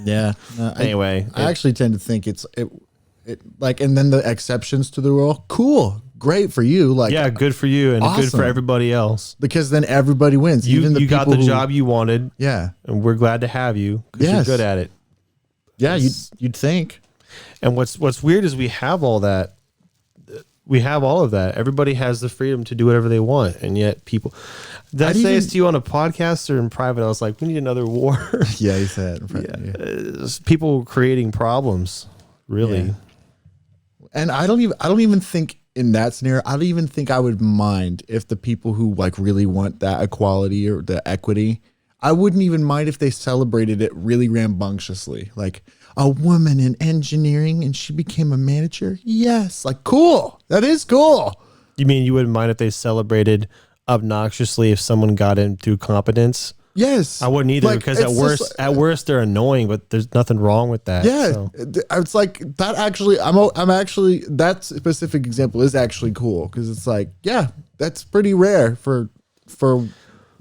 Yeah. Anyway, I actually tend to think it like, and then the exceptions to the rule. Cool. Great for you. Like, yeah, good for you and good for everybody else. Because then everybody wins. Even you got the job you wanted. Yeah. And we're glad to have you because you're good at it. Yeah, you'd think. And what's weird is we have all that. we have all of that. Everybody has the freedom to do whatever they want, and yet people. Did I say this to you on a podcast or in private? I was like, we need another war. Yeah, you said. People creating problems, really. Yeah. And I don't even think in that scenario, I don't even think I would mind if the people who like really want that equality or the equity, I wouldn't even mind if they celebrated it really rambunctiously. Like a woman in engineering and she became a manager. Yes. Like, cool. That is cool. You mean you wouldn't mind if they celebrated obnoxiously if someone got in through competence? Yes. I wouldn't either, because at worst they're annoying, but there's nothing wrong with that. Yeah. So. It's like that actually, I'm actually, that specific example is actually cool because it's like, yeah, that's pretty rare for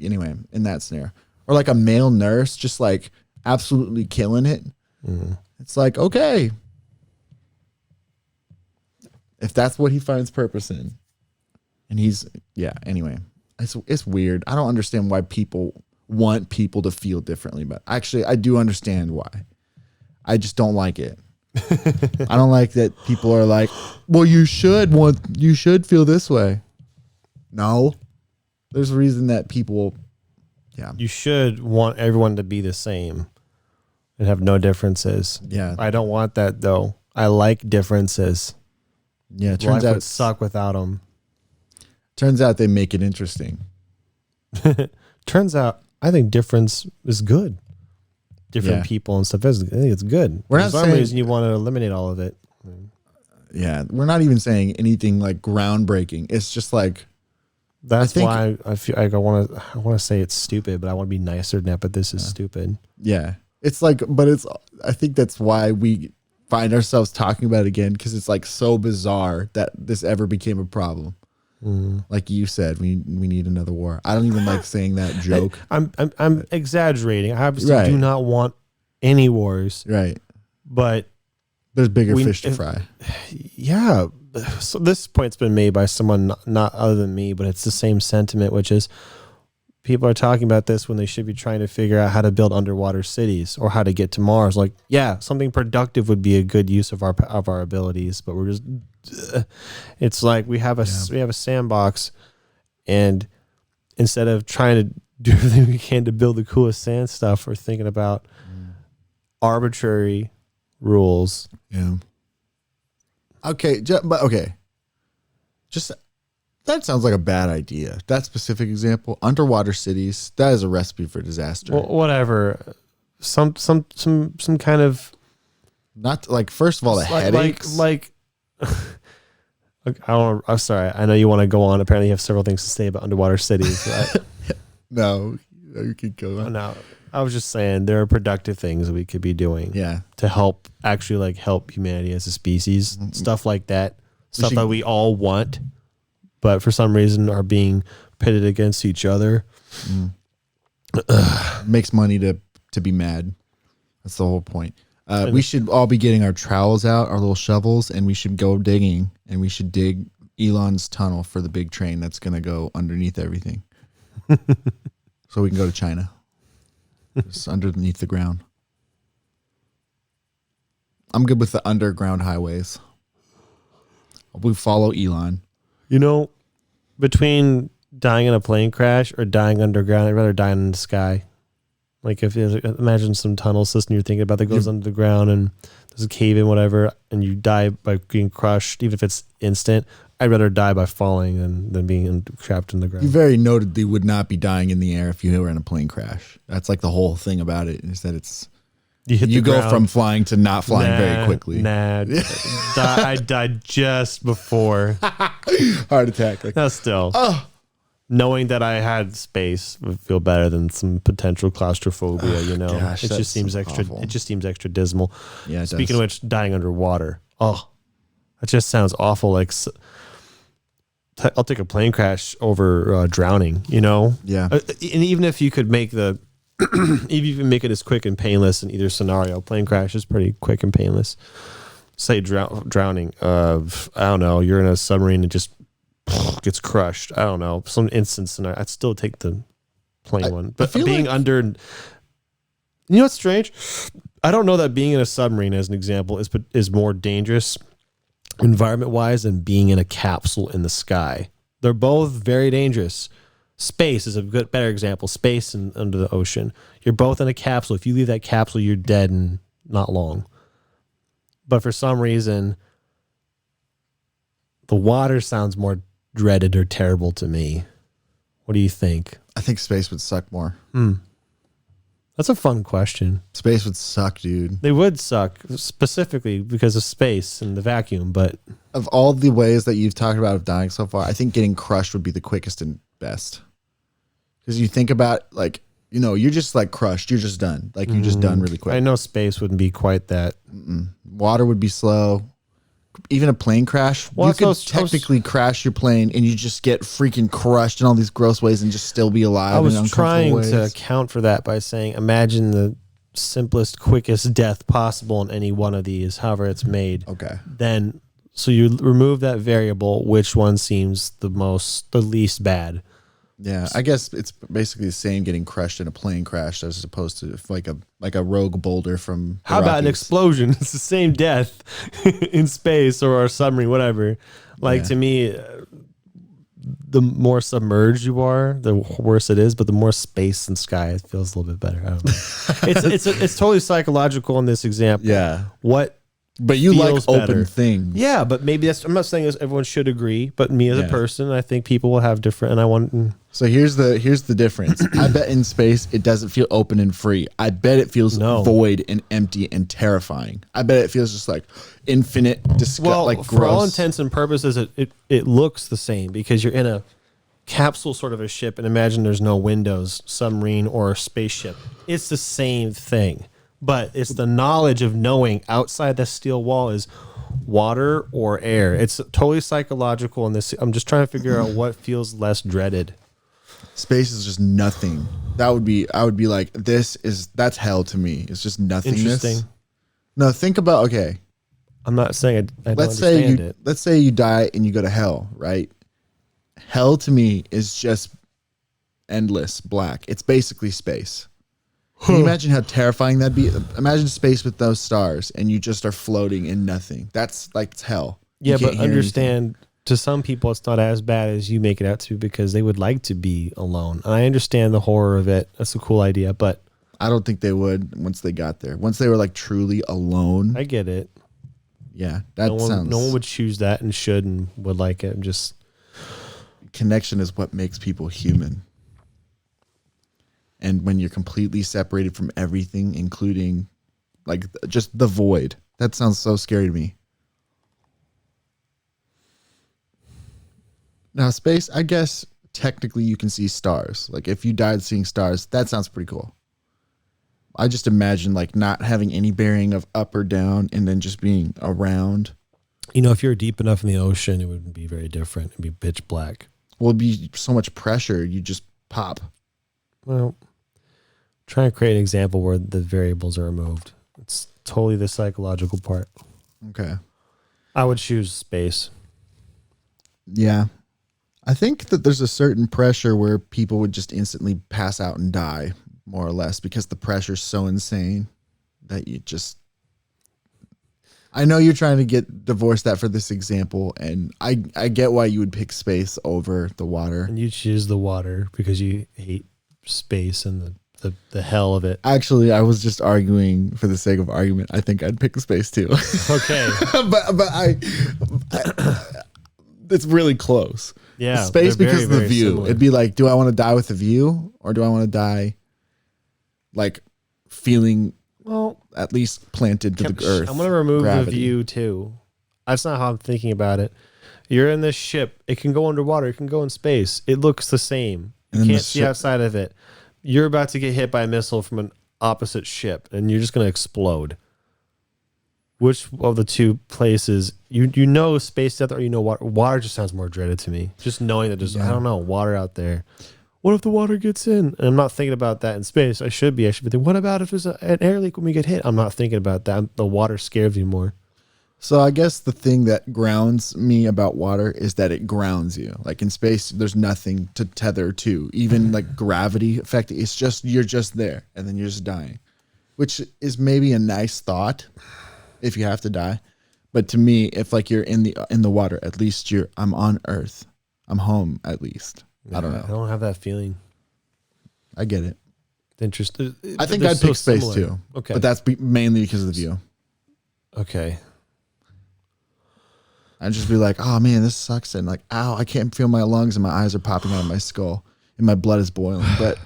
anyway, in that scenario. Or like a male nurse just like absolutely killing it. Mm-hmm. It's like, okay. If that's what he finds purpose in. And anyway, it's weird. I don't understand why people want people to feel differently, but actually I do understand why. I just don't like it. I don't like that people are like, well, you should feel this way. No, there's a reason that people, you should want everyone to be the same and have no differences. Yeah. I don't want that though. I like differences. Yeah. Turns Life out would suck without them. Turns out they make it interesting. Turns out I think difference is good. Different people and stuff. I think it's good. For some reason you want to eliminate all of it. Yeah. We're not even saying anything like groundbreaking. It's just like, that's why I feel like I want to say it's stupid, but I want to be nicer than that. But this is stupid. Yeah. It's like, I think that's why we find ourselves talking about it again. Cause it's like so bizarre that this ever became a problem. Like you said, we need another war. I don't even like saying that joke. I'm exaggerating. I obviously do not want any wars. Right. But there's bigger fish to fry. Yeah. So this point's been made by someone not other than me, but it's the same sentiment, which is people are talking about this when they should be trying to figure out how to build underwater cities or how to get to Mars. Like, yeah, something productive would be a good use of our abilities, but we're just it's like we have a sandbox, and instead of trying to do everything we can to build the coolest sand stuff, we're thinking about arbitrary rules. Yeah. Okay, but okay. Just that sounds like a bad idea. That specific example, underwater cities, that is a recipe for disaster. Well, whatever. Some kind of not like, first of all, the headaches. I'm sorry. I know you want to go on. Apparently, you have several things to say about underwater cities. Right? No, you could go on. No, I was just saying there are productive things that we could be doing. Yeah. To help humanity as a species, stuff like that, stuff that we all want, but for some reason are being pitted against each other. Makes money to be mad. That's the whole point. We should all be getting our trowels out, our little shovels, and we should go digging, and we should dig Elon's tunnel for the big train that's going to go underneath everything. So we can go to China. Just underneath the ground. I'm good with the underground highways. We follow Elon. You know, between dying in a plane crash or dying underground, I'd rather die in the sky. Like if imagine some tunnel system you're thinking about that goes under the ground and there's a cave in, whatever, and you die by being crushed, even if it's instant. I'd rather die by falling than being trapped in the ground. You very notedly would not be dying in the air if you were in a plane crash. That's like the whole thing about it, is that it's you go from flying to not flying very quickly. I died just before heart attack. Like, no, still. Knowing that I had space would feel better than some potential claustrophobia. Gosh, it just seems extra. awful. It just seems extra dismal. Yeah. Speaking of which, dying underwater. Oh, that just sounds awful. Like I'll take a plane crash over drowning. Yeah. And even if you could make even make it as quick and painless in either scenario, plane crash is pretty quick and painless. Say drowning. I don't know. You're in a submarine and just gets crushed. I don't know. Some instance scenario. I'd still take the plane one. But being under, you know what's strange? I don't know that being in a submarine, as an example, is more dangerous environment-wise than being in a capsule in the sky. They're both very dangerous. Space is a better example. Space and under the ocean. You're both in a capsule. If you leave that capsule, you're dead in not long. But for some reason, the water sounds more dreaded or terrible to me. What do you think? I think space would suck more. That's a fun question. Space would suck, dude. They would suck, specifically because of space and the vacuum. But of all the ways that you've talked about of dying so far, I think getting crushed would be the quickest and best. Because you think about, like, you know, you're just like crushed. You're just done. Like, you're just done really quick. I know space wouldn't be quite that. Water would be slow. Even a plane crash, you could technically crash your plane and you just get freaking crushed in all these gross ways and just still be alive. I was trying to account for that by saying, imagine the simplest, quickest death possible in any one of these, however it's made. Okay. Then, so you remove that variable, which one seems the least bad? Yeah, I guess it's basically the same getting crushed in a plane crash as opposed to like a rogue boulder from How about an explosion? It's the same death in space or a submarine, whatever. Like, to me, the more submerged you are, the worse it is. But the more space and sky, it feels a little bit better. I don't know. It's totally psychological in this example. Yeah. But you like open things. Yeah, but maybe I'm not saying everyone should agree, but me as a person, I think people will have different, and I want. So here's the difference. I bet in space it doesn't feel open and free. I bet it feels void and empty and terrifying. I bet it feels just like infinite, like gross. For all intents and purposes, it looks the same because you're in a capsule sort of a ship, and imagine there's no windows, submarine or spaceship. It's the same thing. But it's the knowledge of knowing outside the steel wall is water or air. It's totally psychological in this. I'm just trying to figure out what feels less dreaded. Space is just nothing. I would be like, that's hell to me. It's just nothingness. Interesting. No, think about, okay. I'm not saying I don't understand it. Let's say you die and you go to hell, right? Hell to me is just endless black. It's basically space. Can you imagine how terrifying that'd be? Imagine space with those stars and you just are floating in nothing. That's like hell. Yeah, but understand, to some people it's not as bad as you make it out to because they would like to be alone. And I understand the horror of it. That's a cool idea, but I don't think they would once they got there. Once they were like truly alone. I get it. Yeah, no one would choose that and should and would like it. Just connection is what makes people human. And when you're completely separated from everything, including like just the void, that sounds so scary to me. Now, space, I guess technically you can see stars. Like if you died seeing stars, that sounds pretty cool. I just imagine like not having any bearing of up or down and then just being around. You know, if you're deep enough in the ocean, it wouldn't be very different. It'd be pitch black. Well, it'd be so much pressure, you just pop. Well, try and create an example where the variables are removed. It's totally the psychological part. Okay. I would choose space. Yeah. I think that there's a certain pressure where people would just instantly pass out and die, more or less, because the pressure's so insane that you just... I know you're trying to divorce that for this example, and I get why you would pick space over the water. And you choose the water because you hate space and the hell of it. Actually, I was just arguing for the sake of argument. I think I'd pick space too. Okay. but I it's really close. Yeah. Space because of the view. Similar. It'd be like, do I want to die with the view or do I want to die like feeling at least planted to the earth? I'm going to remove the view too. That's not how I'm thinking about it. You're in this ship. It can go underwater. It can go in space. It looks the same. You can't see outside of it. You're about to get hit by a missile from an opposite ship, and you're just going to explode. Which of the two places, you know space death or you know water? Water just sounds more dreaded to me. Just knowing that there's, I don't know, water out there. What if the water gets in? And I'm not thinking about that in space. I should be thinking, what about if there's an air leak when we get hit? I'm not thinking about that. The water scares me more. So I guess the thing that grounds me about water is that it grounds you. Like in space, there's nothing to tether to. Even like gravity effect, it's just, you're just there and then you're just dying, which is maybe a nice thought if you have to die. But to me, if like you're in the water, at least I'm on Earth. I'm home at least. I don't know. I don't have that feeling. I get it. Interesting. I think I'd pick space too. Okay. But that's mainly because of the view. Okay. I'd just be like, oh man, this sucks. And like, ow, I can't feel my lungs and my eyes are popping out of my skull and my blood is boiling. But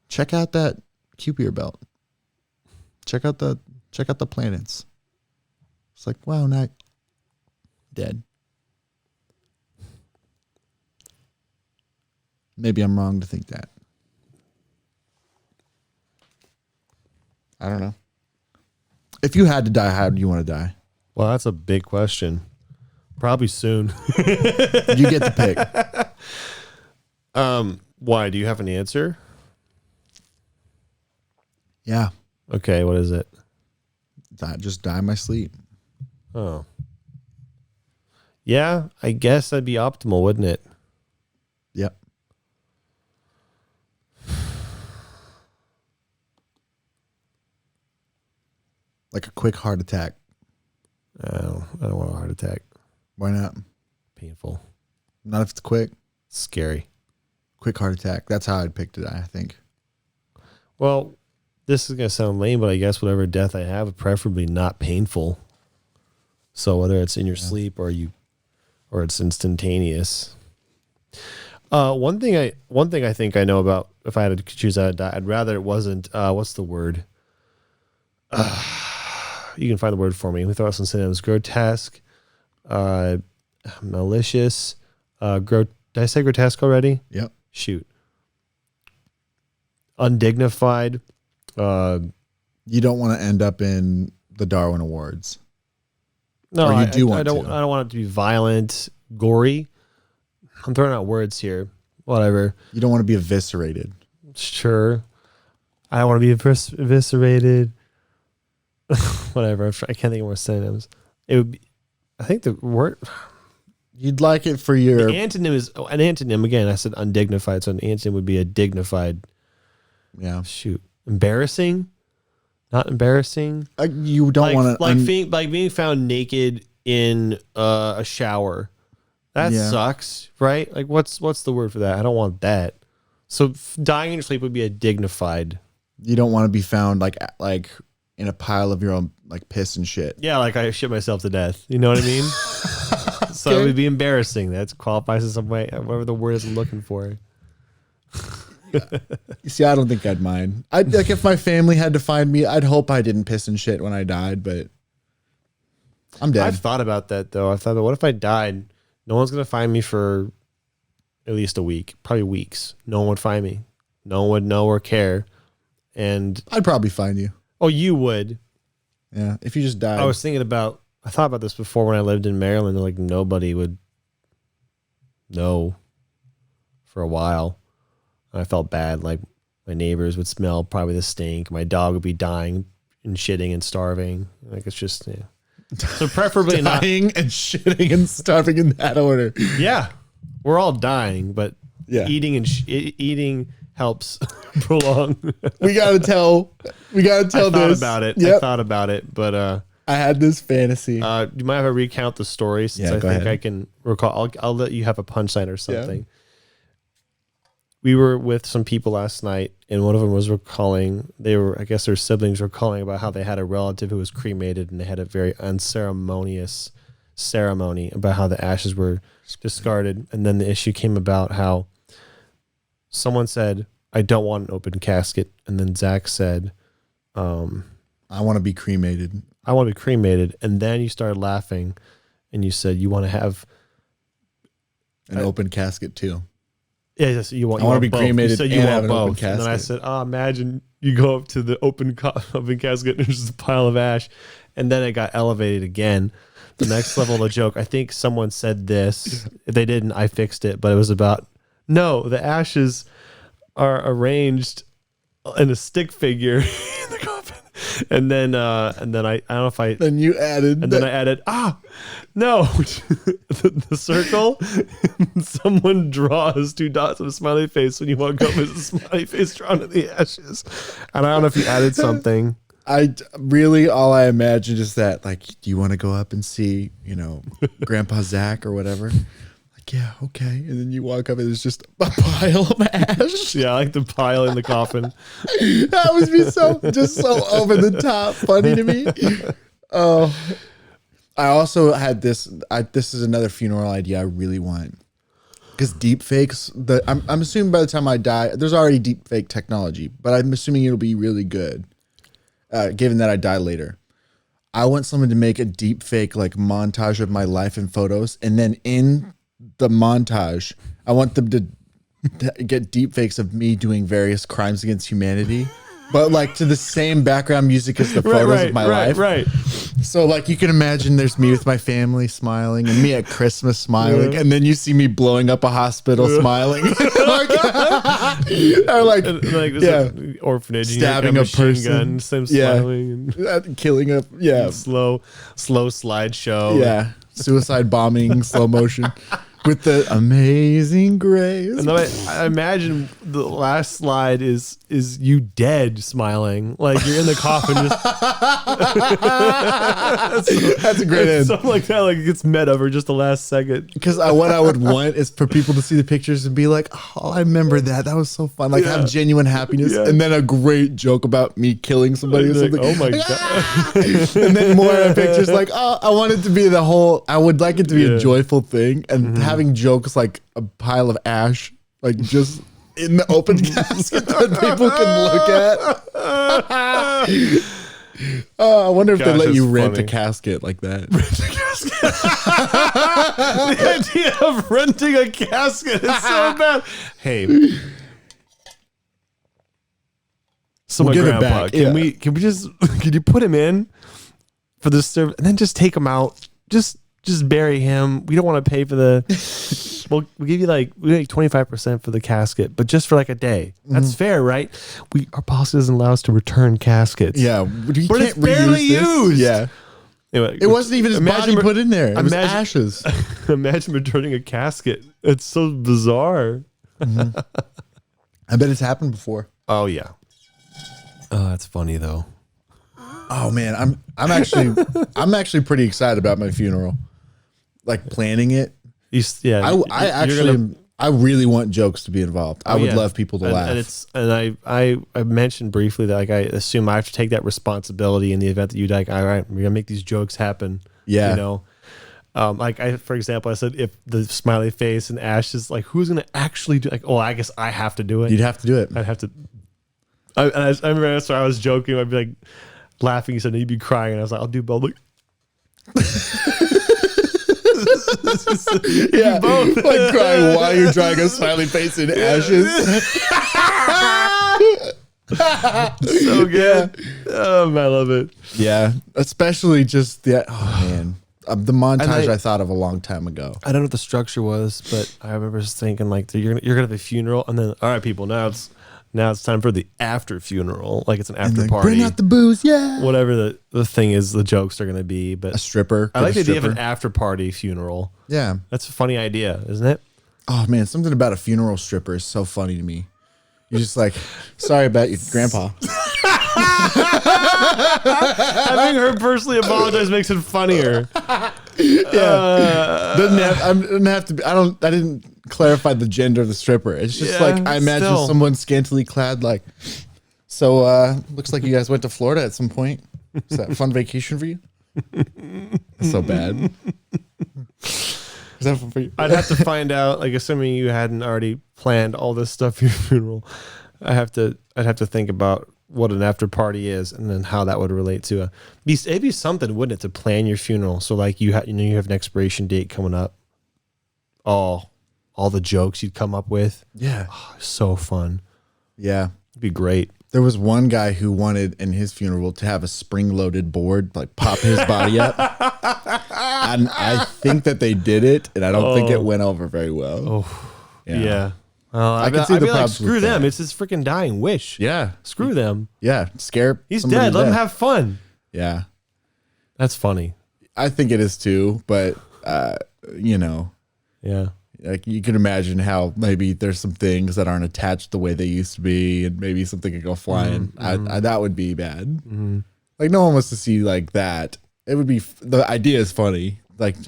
check out that Kuiper belt. Check out the planets. It's like, wow, not dead. Maybe I'm wrong to think that. I don't know. If you had to die, how do you want to die? Well, that's a big question. Probably soon. You get to pick. Why? Do you have an answer? Yeah. Okay, what is it? Just die in my sleep. Oh. Yeah, I guess that'd be optimal, wouldn't it? Yep. Like a quick heart attack. I don't want a heart attack. Why not? Painful. Not if it's quick. Scary. Quick heart attack. That's how I'd pick to die, I think. Well, this is going to sound lame, but I guess whatever death I have, preferably not painful. So whether it's in your sleep or it's instantaneous. One thing I think I know about, if I had to choose how to die, I'd rather it wasn't, what's the word? You can find the word for me. We throw out some synonyms. Grotesque, malicious, did I say grotesque already? Yep. Shoot. Undignified. You don't want to end up in the Darwin Awards. No, or you I want don't. to. I don't want it to be violent, gory. I'm throwing out words here. Whatever. You don't want to be eviscerated. Sure. I don't want to be eviscerated. Whatever. I can't think of more synonyms. It would be. I think the word. You'd like it for your. The antonym is an antonym. Again, I said undignified, so an antonym would be a dignified. Yeah. Shoot. Embarrassing. Not embarrassing. You don't want to being found naked in a shower. That sucks, right? Like what's the word for that? I don't want that. So dying in your sleep would be a dignified. You don't want to be found like in a pile of your own like piss and shit. Yeah, like I shit myself to death. You know what I mean? So it would be embarrassing. That qualifies in some way, whatever the word is I'm looking for. You see, I don't think I'd mind. Like if my family had to find me, I'd hope I didn't piss and shit when I died, but I'm dead. I've thought about that though. I thought, what if I died? No one's gonna find me for at least a week, probably weeks. No one would find me. No one would know or care. And I'd probably find you. Oh, you would. Yeah, if you just died. I thought about this before when I lived in Maryland. Like nobody would know for a while. I felt bad. Like my neighbors would smell probably the stink. My dog would be dying and shitting and starving. Like it's just, so preferably dying and shitting and starving in that order. Yeah, we're all dying, but eating and eating helps prolong. We gotta tell this. I thought about it, but I had this fantasy. You might have to recount the story since I think ahead. I can recall. I'll let you have a punchline or something. Yeah. We were with some people last night, and one of them was recalling, I guess their siblings were calling about how they had a relative who was cremated, and they had a very unceremonious ceremony about how the ashes were discarded. And then the issue came about how someone said, I don't want an open casket. And then Zach said, I want to be cremated. I want to be cremated. And then you started laughing, and you said, you want to have an open casket too. Yeah, yes, I want to be both. cremated. You said you want both, and then I said, imagine you go up to the open casket and there's just a pile of ash, and then it got elevated again. The next level of the joke. I think someone said this. If they didn't, I fixed it, but it was about the ashes are arranged in a stick figure in the coffin, and then I don't know if I. Then you added, and then I added no, the circle. Someone draws 2 dots of a smiley face when you walk up. There's a smiley face drawn in the ashes, and I don't know if you added something. all I imagined is that, like, do you want to go up and see, Grandpa Zach or whatever? Like, yeah, okay. And then you walk up and there's just a pile of ash. Yeah, I like the pile in the coffin. That would be so over the top funny to me. Oh, I also had this. This is another funeral idea I really want. Because deep fakes, I'm assuming by the time I die, there's already deep fake technology, but I'm assuming it'll be really good, given that I die later. I want someone to make a deep fake like montage of my life and photos, and then in the montage, I want them to get deep fakes of me doing various crimes against humanity, but like to the same background music as the photos of my life. Right. So like you can imagine there's me with my family smiling and me at Christmas smiling, and then you see me blowing up a hospital smiling. or like an orphanage, stabbing a person, gun, same smiling, and killing a slow slideshow. Yeah, suicide bombing, slow motion. With the Amazing Grace. And then I imagine the last slide is you dead smiling. Like you're in the coffin. That's a great end. Something like that, like it gets meta for just the last second. Because what I would want is for people to see the pictures and be like, oh, I remember that. That was so fun. Like have genuine happiness. And then a great joke about me killing somebody or something. Oh my God. And then more pictures like, oh, I want it to be I would like it to be a joyful thing. And having jokes like a pile of ash, like just in the open casket that people can look at. I wonder if they let you rent a casket like that. Rent a casket. The idea of renting a casket is so bad. Hey, so we'll my grandpa, can you put him in for the service and then just take him out? Just bury him. We don't want to pay for the. We'll give you like 25% for the casket, but just for like a day. That's fair, right? Our policy doesn't allow us to return caskets. Yeah, but it's barely used. Yeah, anyway, it wasn't even his body put in there. It was ashes. Imagine returning a casket. It's so bizarre. I bet it's happened before. Oh yeah. Oh, that's funny though. Oh man, I'm actually pretty excited about my funeral. Like planning it. I really want jokes to be involved. I would love people to laugh. I mentioned briefly that like I assume I have to take that responsibility in the event that you die. Like, all right, we're gonna make these jokes happen. Yeah, for example, I said if the smiley face and ash is like, who's gonna actually do? Like, oh, I guess I have to do it. You'd have to do it. I'd have to. I remember so I was joking. I'd be like laughing. You said you'd be crying, and I was like, I'll do both. Like, yeah, both. Like crying while you're drawing a smiley face in ashes. So good. I love it. Yeah, especially just the the montage I thought of a long time ago. I don't know what the structure was, but I remember just thinking like you're gonna have a funeral, and then all right, people, now it's time for the after funeral. Like it's an after party. Bring out the booze, yeah. Whatever the thing is, the jokes are going to be. But a stripper. I like the idea of an after party funeral. Yeah. That's a funny idea, isn't it? Oh, man. Something about a funeral stripper is so funny to me. You're just like, sorry about your grandpa. Having her personally apologize makes it funnier. Yeah. I didn't clarify the gender of the stripper. It's just like I imagine someone scantily clad like, so looks like you guys went to Florida at some point. Is that a fun vacation for you? That's so bad. Is that fun for you? I'd have to find out, like assuming you hadn't already planned all this stuff for your funeral, I'd have to think about what an after party is and then how that would relate to it'd be something, wouldn't it, to plan your funeral? So like you have an expiration date coming up. All the jokes you'd come up with. Yeah. Oh, so fun. Yeah. It'd be great. There was one guy who wanted in his funeral to have a spring-loaded board, like pop his body up. And I think that they did it, and I don't think it went over very well. Oh, yeah. I can see the problems. Screw them. That. It's his freaking dying wish. Yeah. Screw them. Yeah. Scare. He's dead. Let him have fun. Yeah. That's funny. I think it is too, but, Yeah. Like you can imagine how maybe there's some things that aren't attached the way they used to be, and maybe something could go flying. That would be bad. Like no one wants to see like that. It would be the idea is funny. Like the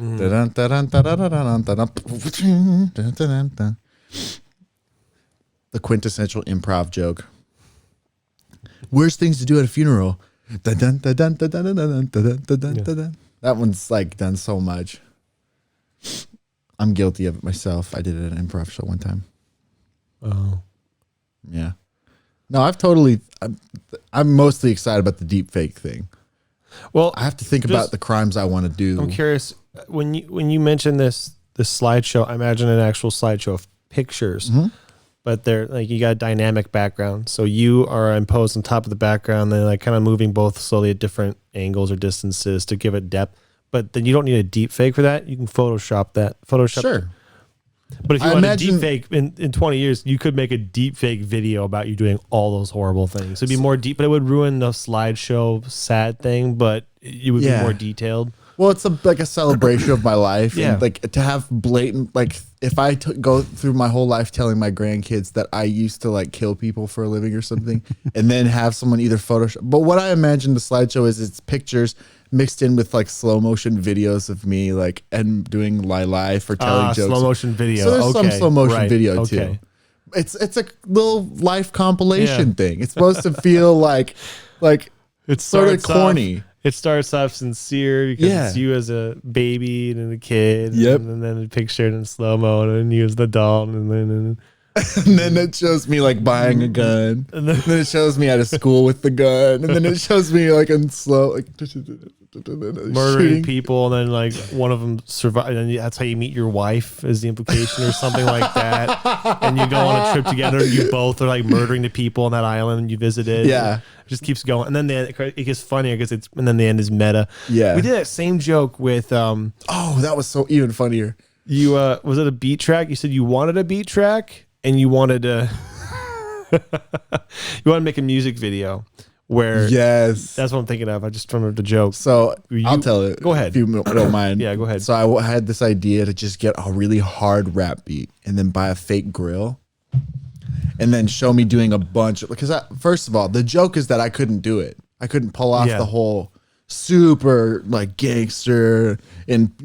quintessential improv joke. Worst things to do at a funeral. That one's like done so much. I'm guilty of it myself. I did it at an improv show one time. Oh. Yeah. No, I'm mostly excited about the deep fake thing. Well, I have to think about the crimes I want to do. I'm curious when you mention this slideshow. I imagine an actual slideshow of pictures, but they're like you got a dynamic background, so you are imposed on top of the background. They're like kind of moving both slowly at different angles or distances to give it depth. But then you don't need a deep fake for that. You can Photoshop that. Sure. But if you want a deep fake in 20 years, you could make a deep fake video about you doing all those horrible things. It'd be more deep, but it would ruin the slideshow sad thing, but it would be more detailed. Well, it's like a celebration of my life. Yeah. And like to have blatant, like if I go through my whole life telling my grandkids that I used to like kill people for a living or something, and then have someone either Photoshop. But what I imagine the slideshow is it's pictures mixed in with like slow motion videos of me like and doing life or telling jokes. Slow motion video. So there's some slow motion video too. It's a little life compilation thing. It's supposed to feel like it's sort of corny. It starts off sincere because it's you as a baby and a kid, and then a picture in slow mo, and then you as the doll, and then it shows me like buying a gun, and then it shows me at a school with the gun, and then it shows me like in slow, like murdering people, and then like one of them survive, and that's how you meet your wife is the implication or something like that, and you go on a trip together, and you both are like murdering the people on that island you visited. Yeah. It just keeps going, and then it gets funnier because and then the end is meta. Yeah, we did that same joke with that was so even funnier. You was it a beat track? You said you wanted a beat track, and you wanted to make a music video where that's what I'm thinking of. I just remembered the joke. So I'll tell it. Go ahead if you don't mind. Yeah, go ahead. So I had this idea to just get a really hard rap beat and then buy a fake grill. And then show me doing a bunch of, because first of all, the joke is that I couldn't do it. I couldn't pull off the whole super like gangster and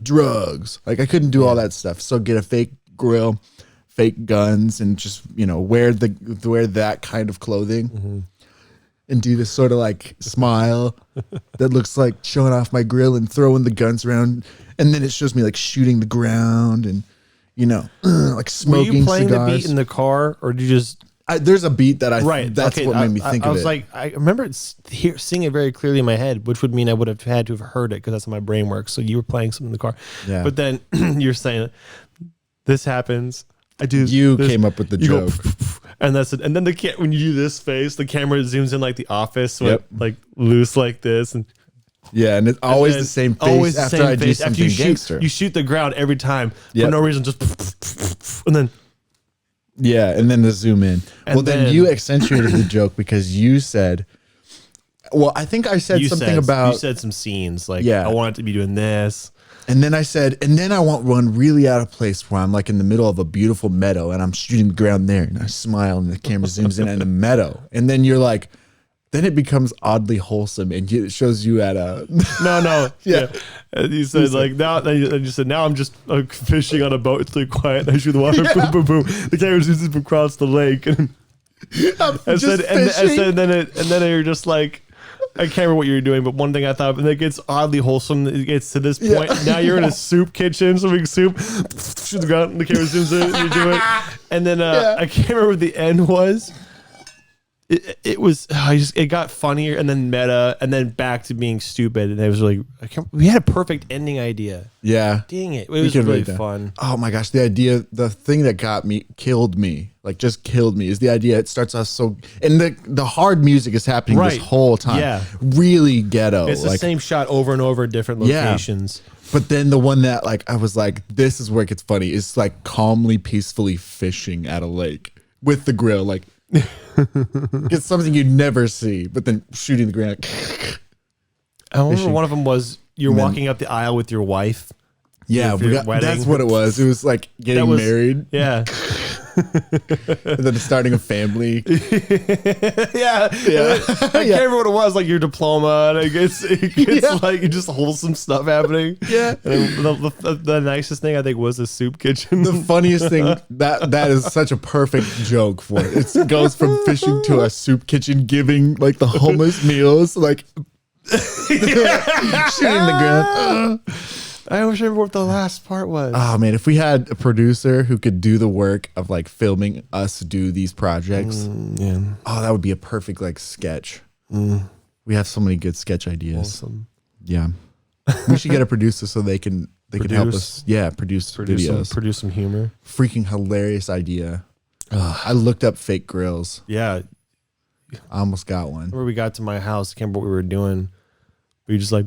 drugs. Like I couldn't do all that stuff. So get a fake grill, fake guns, and just wear that kind of clothing, and do this sort of like smile that looks like showing off my grill and throwing the guns around, and then it shows me like shooting the ground and. Like smoking cigars. Were you playing the beat in the car, or did you just? There's a beat that that's what made me think of it. I was like, I remember seeing it very clearly in my head, which would mean I would have had to have heard it because that's how my brain works. So you were playing something in the car, but then you're saying, "This happens." I do. You came up with the joke, and that's it. And then when you do this face, the camera zooms in like The Office, like loose like this, and. Yeah, and it's always the same face after I do something gangster. You shoot the ground every time for no reason, just and then and then the zoom in. Well, then you accentuated the joke because you said, well, I think I said something about you said some scenes like I want it to be doing this. And then I said, and then I want one really out of place where I'm like in the middle of a beautiful meadow and I'm shooting the ground there and I smile and the camera zooms in a meadow. And then you're like, then it becomes oddly wholesome, and it shows you at a yeah. And you said now I'm just fishing on a boat. It's like quiet. And I shoot the water. Boom, boom, boom. The camera zooms in across the lake, and then you're just like, I can't remember what you were doing, but one thing I thought, and it gets oddly wholesome. It gets to this point. Now you're in a soup kitchen, serving soup. Shoot the ground, and the camera zooms in, and you do it, and then I can't remember what the end was. It was it got funnier and then meta and then back to being stupid, and it was like we had a perfect ending idea. Yeah, dang it was really fun. Oh my gosh, the thing that killed me is the idea. It starts off so, and the hard music is happening this whole time, really ghetto. It's the same shot over and over at different locations. But then the one that like I was like, this is where it gets funny. It's like calmly, peacefully fishing at a lake with the grill, like. It's something you'd never see, but then shooting the ground. I remember one of them was you're walking up the aisle with your wife. Yeah, that's what it was. It was like getting married. Yeah. And then starting a family. Yeah. I can't remember what it was, like your diploma, and it's like just wholesome stuff happening. Yeah. And the nicest thing I think was the soup kitchen. The funniest thing, that is such a perfect joke for it. It goes from fishing to a soup kitchen, giving like the homeless meals, like shooting the ground. I wish I remember what the last part was. Oh man, if we had a producer who could do the work of like filming us do these projects, that would be a perfect like sketch. We have so many good sketch ideas. Awesome. Yeah, we should get a producer so they can help us. Yeah, produce videos, produce some humor. Freaking hilarious idea. I looked up fake grills. Yeah, I almost got one. Where we got to my house, I can't remember what we were doing. We just like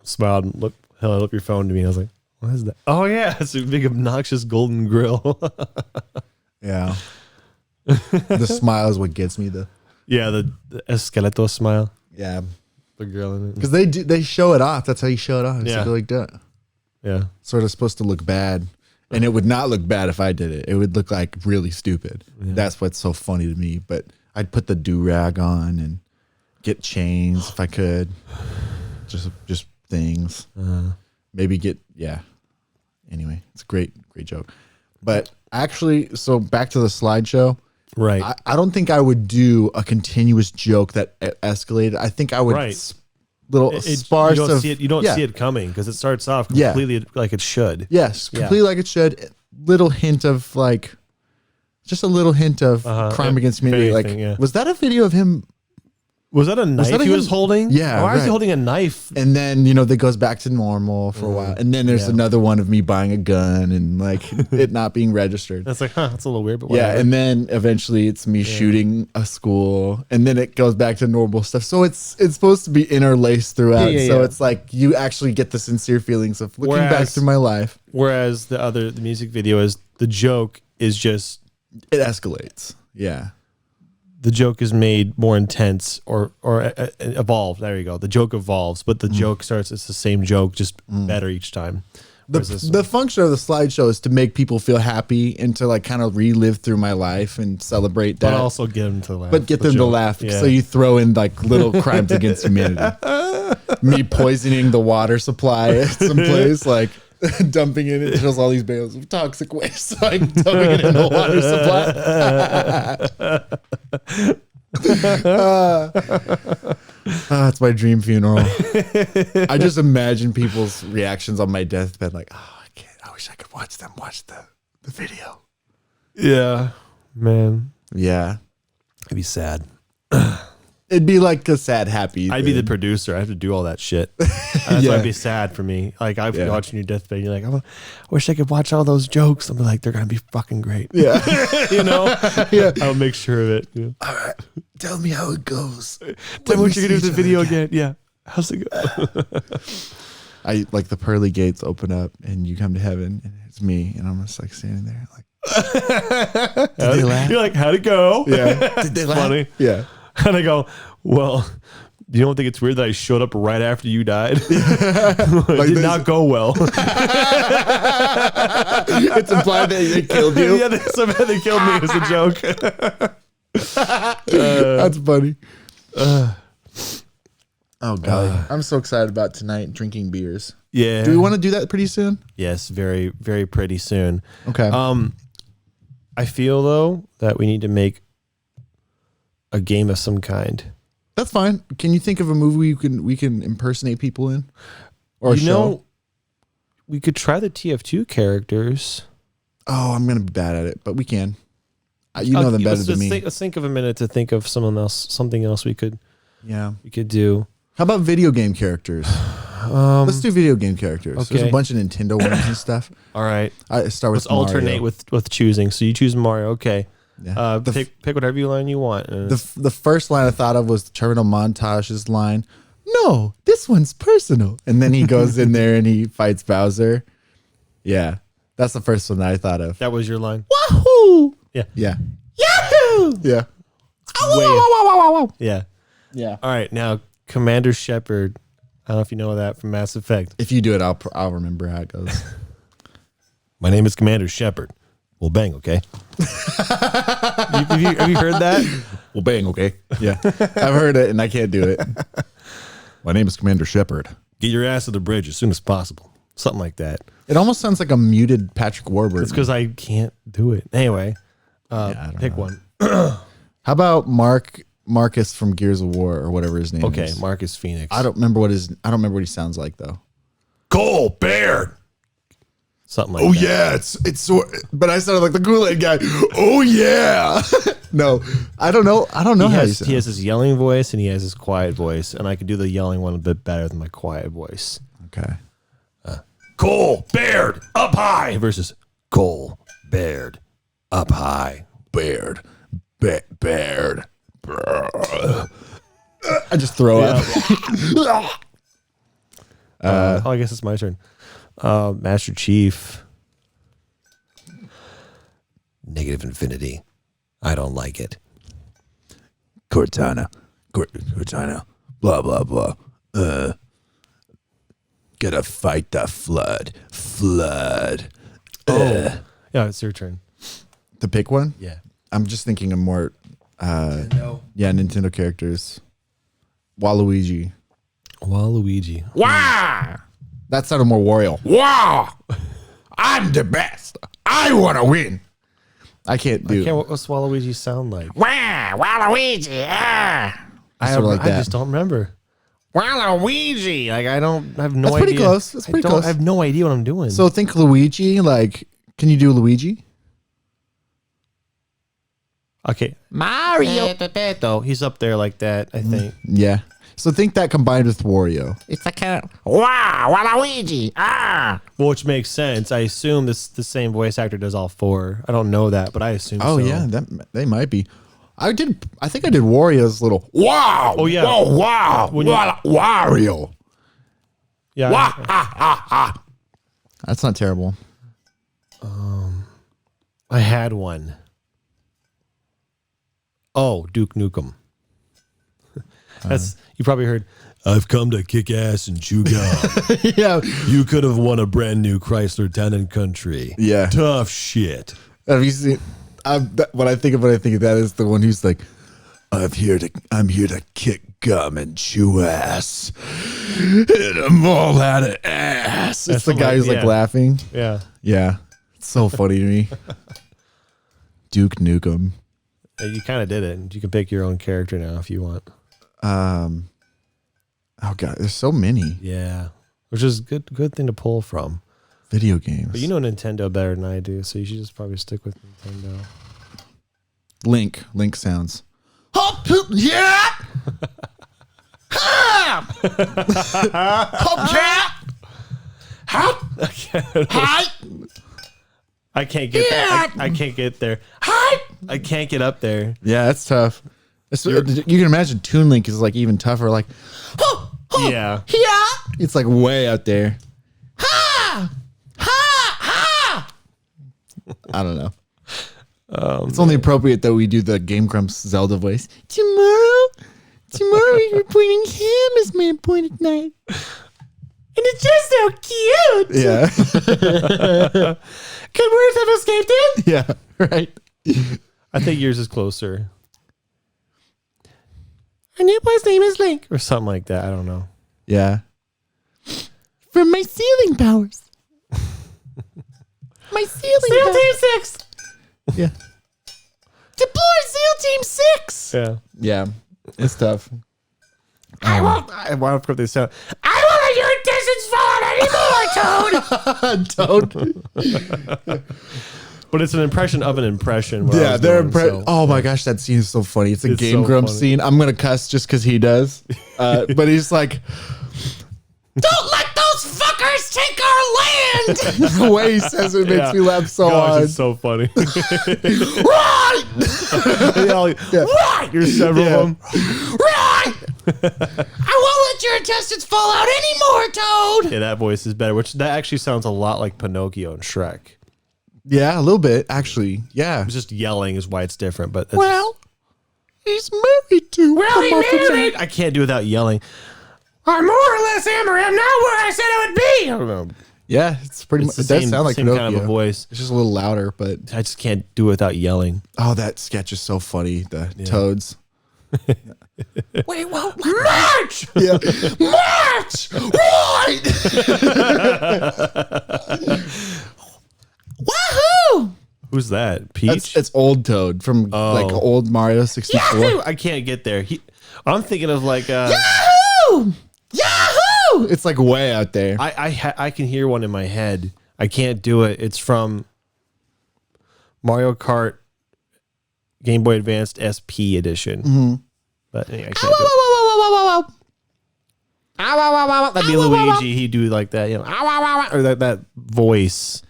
smiled and held up your phone to me. I was like, what is that? Oh yeah, it's a big obnoxious golden grill. Yeah. The smile is what gets me. The esqueleto smile. Yeah. The grill in it. Because they show it off. That's how you show it off. It's like that. Yeah. Sort of supposed to look bad. And it would not look bad if I did it. It would look like really stupid. Yeah. That's what's so funny to me. But I'd put the do-rag on and get chains if I could. Just things. Maybe anyway, it's a great joke. But actually, so back to the slideshow. Right. I don't think I would do a continuous joke that escalated. I think I would sparse. You don't see it coming because it starts off completely like it should. Yes, completely like it should. Little hint of like, just a little hint of crime against humanity. Like, was that a video of him? Was that a knife he was holding? Yeah. Why is he holding a knife? And then, that goes back to normal for a while. And then there's another one of me buying a gun and like it not being registered. That's like, that's a little weird, but whatever. Yeah. And then eventually it's me shooting a school and then it goes back to normal stuff. So it's supposed to be interlaced throughout. It's like you actually get the sincere feelings of looking back through my life. Whereas the music video is, the joke is just. It escalates. Yeah. The joke is made more intense or evolved. There you go. The joke evolves, but the joke starts. It's the same joke, just better each time. The function of the slideshow is to make people feel happy and to like kind of relive through my life and celebrate that. But also get them to laugh. But get them to laugh. Yeah. So you throw in like little crimes against humanity. Me poisoning the water supply at some place, like dumping it. It shows all these bales of toxic waste, like dumping it in the water supply. It's my dream funeral. I just imagine people's reactions on my deathbed, like, I wish I could watch them watch the video. Yeah, man. Yeah, it'd be sad. It'd be like a sad, happy. I'd be the producer. I have to do all that shit. That's why it'd be sad for me. Like I've been watching your deathbed. And you're like, I wish I could watch all those jokes. I'm like, they're gonna be fucking great. Yeah, Yeah. I'll make sure of it. Yeah. All right, tell me how it goes. Tell me what you're gonna do with the video again. Yeah, how's it go? I like the pearly gates open up and you come to heaven and it's me and I'm just like standing there like, did they laugh? You're like, how'd it go? Yeah, did they laugh? Funny. Yeah. And I go, well, you don't think it's weird that I showed up right after you died? It did not go well. It's implied that they killed you. Yeah, somehow they killed me as a joke. That's funny. Oh, God. I'm so excited about tonight drinking beers. Yeah. Do we want to do that pretty soon? Yes, very, very pretty soon. Okay. I feel, though, that we need to make a game of some kind. That's fine. Can you think of a movie we can impersonate people in? Or a show? We could try the TF2 characters. Oh, I'm going to be bad at it, but we can. You know them better than me. Let's think of a minute to think of something else we could do. How about video game characters? Let's do video game characters. Okay. There's a bunch of Nintendo ones and stuff. All right. I start with Let's alternate with choosing. So you choose Mario. Okay. Yeah. Pick whatever line you want. The first line I thought of was Terminal Montage's line, "No, this one's personal." And then he goes in there and he fights Bowser. Yeah. That's the first one that I thought of. That was your line. Wahoo! Yeah. Yeah. Yahoo! Yeah. Yeah. Yeah. All right. Now, Commander Shepard. I don't know if you know that from Mass Effect. If you do it, I'll remember how it goes. My name is Commander Shepard. Well, bang, okay. have you heard that? Well, bang, okay. Yeah, I've heard it, and I can't do it. My name is Commander Shepard. Get your ass to the bridge as soon as possible. Something like that. It almost sounds like a muted Patrick Warburton. It's because I can't do it. Anyway, pick one. How about Marcus from Gears of War or whatever his name is? Okay, Marcus Phoenix. I don't remember what he sounds like though. Cole Baird. Something like that. Yeah, it's so. But I sounded like the Kool-Aid guy. Oh yeah. No, I don't know. He how has, you he has his yelling voice and he has his quiet voice, and I can do the yelling one a bit better than my quiet voice. Okay. Cole Baird up high versus Cole Baird up high. Baird. Baird. I just throw up. I guess it's my turn. Master Chief. Negative infinity. I don't like it. Cortana. Blah, blah, blah. Gotta fight the flood. Yeah, it's your turn. To pick one? Yeah. I'm just thinking of more. Nintendo characters. Waluigi. Waluigi. Wow! That sounded more Wario. Wow! I'm the best. I want to win. I can't do. What's Waluigi sound like? Wow! Waluigi! Ah! I Sort of like that. just don't remember. Waluigi! Like I have no That's idea. pretty close. That's pretty close. I have no idea what I'm doing. So think Luigi. Like, can you do Luigi? okay, Mario! though he's up there like that. I think. Yeah. So think that combined with Wario. It's like a... Wow! Waluigi! Ah! Well, which makes sense. I assume the same voice actor does all four. I don't know that, but I assume. Oh so. yeah, they might be. I think I did Wario's little. Wow! Oh, yeah. Whoa, wow! When you- Wario! Yeah. Wah, ha, ha, ha. That's not terrible. I had one. Oh, Duke Nukem. That's you probably heard. I've come to kick ass and chew gum. Yeah. You could have won a brand new Chrysler Town and Country. Yeah. Tough shit. Have you seen? When I think of that is the one who's like, I'm here to kick gum and chew ass, and I'm all out of ass. It's the guy who's like laughing. Yeah. Yeah, it's so funny to me. Duke Nukem. You kind of did it. You can pick your own character now if you want. Oh god, there's so many Yeah. Which is good thing to pull from. video games. But you know Nintendo better than I do, so you should just probably stick with Nintendo. Link sounds. Hop, yeah! Ha! Hop, yeah! Hop, hi! I can't get that. I can't get there. Hi! I can't get up there. Yeah, that's tough. You can imagine Toon Link is like even tougher. Like, Yeah. Yeah! it's like way out there. Ha! Ha! Ha! I don't know. It's only appropriate that we do the Game Grumps Zelda voice. Tomorrow we're pointing him as my appointed knight. And it's just so cute! Yeah. Could words have escaped him? Yeah. Right. I think yours is closer. Our new boy's name is Link. Or something like that. I don't know. Yeah. From my sealing powers. My sealing SEAL powers. Team 6! Yeah. Deploy SEAL Team 6! Yeah. Yeah. It's tough. I want to put this out. I won't let your intestines fall out anymore, Toad! Don't. But it's an impression of an impression. Yeah, oh my gosh, that scene is so funny. It's a Game so Grumps funny. scene. I'm gonna cuss just because he does. But he's like, Don't let those fuckers take our land! the way he says it makes me laugh so Gosh, hard. it's so funny. Right! Right! There's several of them. Right! I won't let your intestines fall out anymore, Toad! Yeah, that voice is better. Which that actually sounds a lot like Pinocchio and Shrek. Yeah, a little bit actually. Yeah. It's just yelling is why it's different. But Well, He's married to. well, he married. I can't do without yelling. I more or less am or am not where I said I would be. I don't know. Yeah, it's pretty much. the It does same, sound like same Pinocchio. kind of a voice. It's just a little louder, but I just can't do it without yelling. oh, that sketch is so funny. The toads. Wait, well, March! Yeah. March! Right! Wahoo! Who's that? Peach? It's old Toad from like old Mario 64. Yahoo! I can't get there. I'm thinking of like Yahoo! Yahoo! It's like way out there. I can hear one in my head. I can't do it. It's from Mario Kart Game Boy Advanced SP edition. But anyway, I can't do it. That'd be Luigi. He'd do like that, you know, or that voice.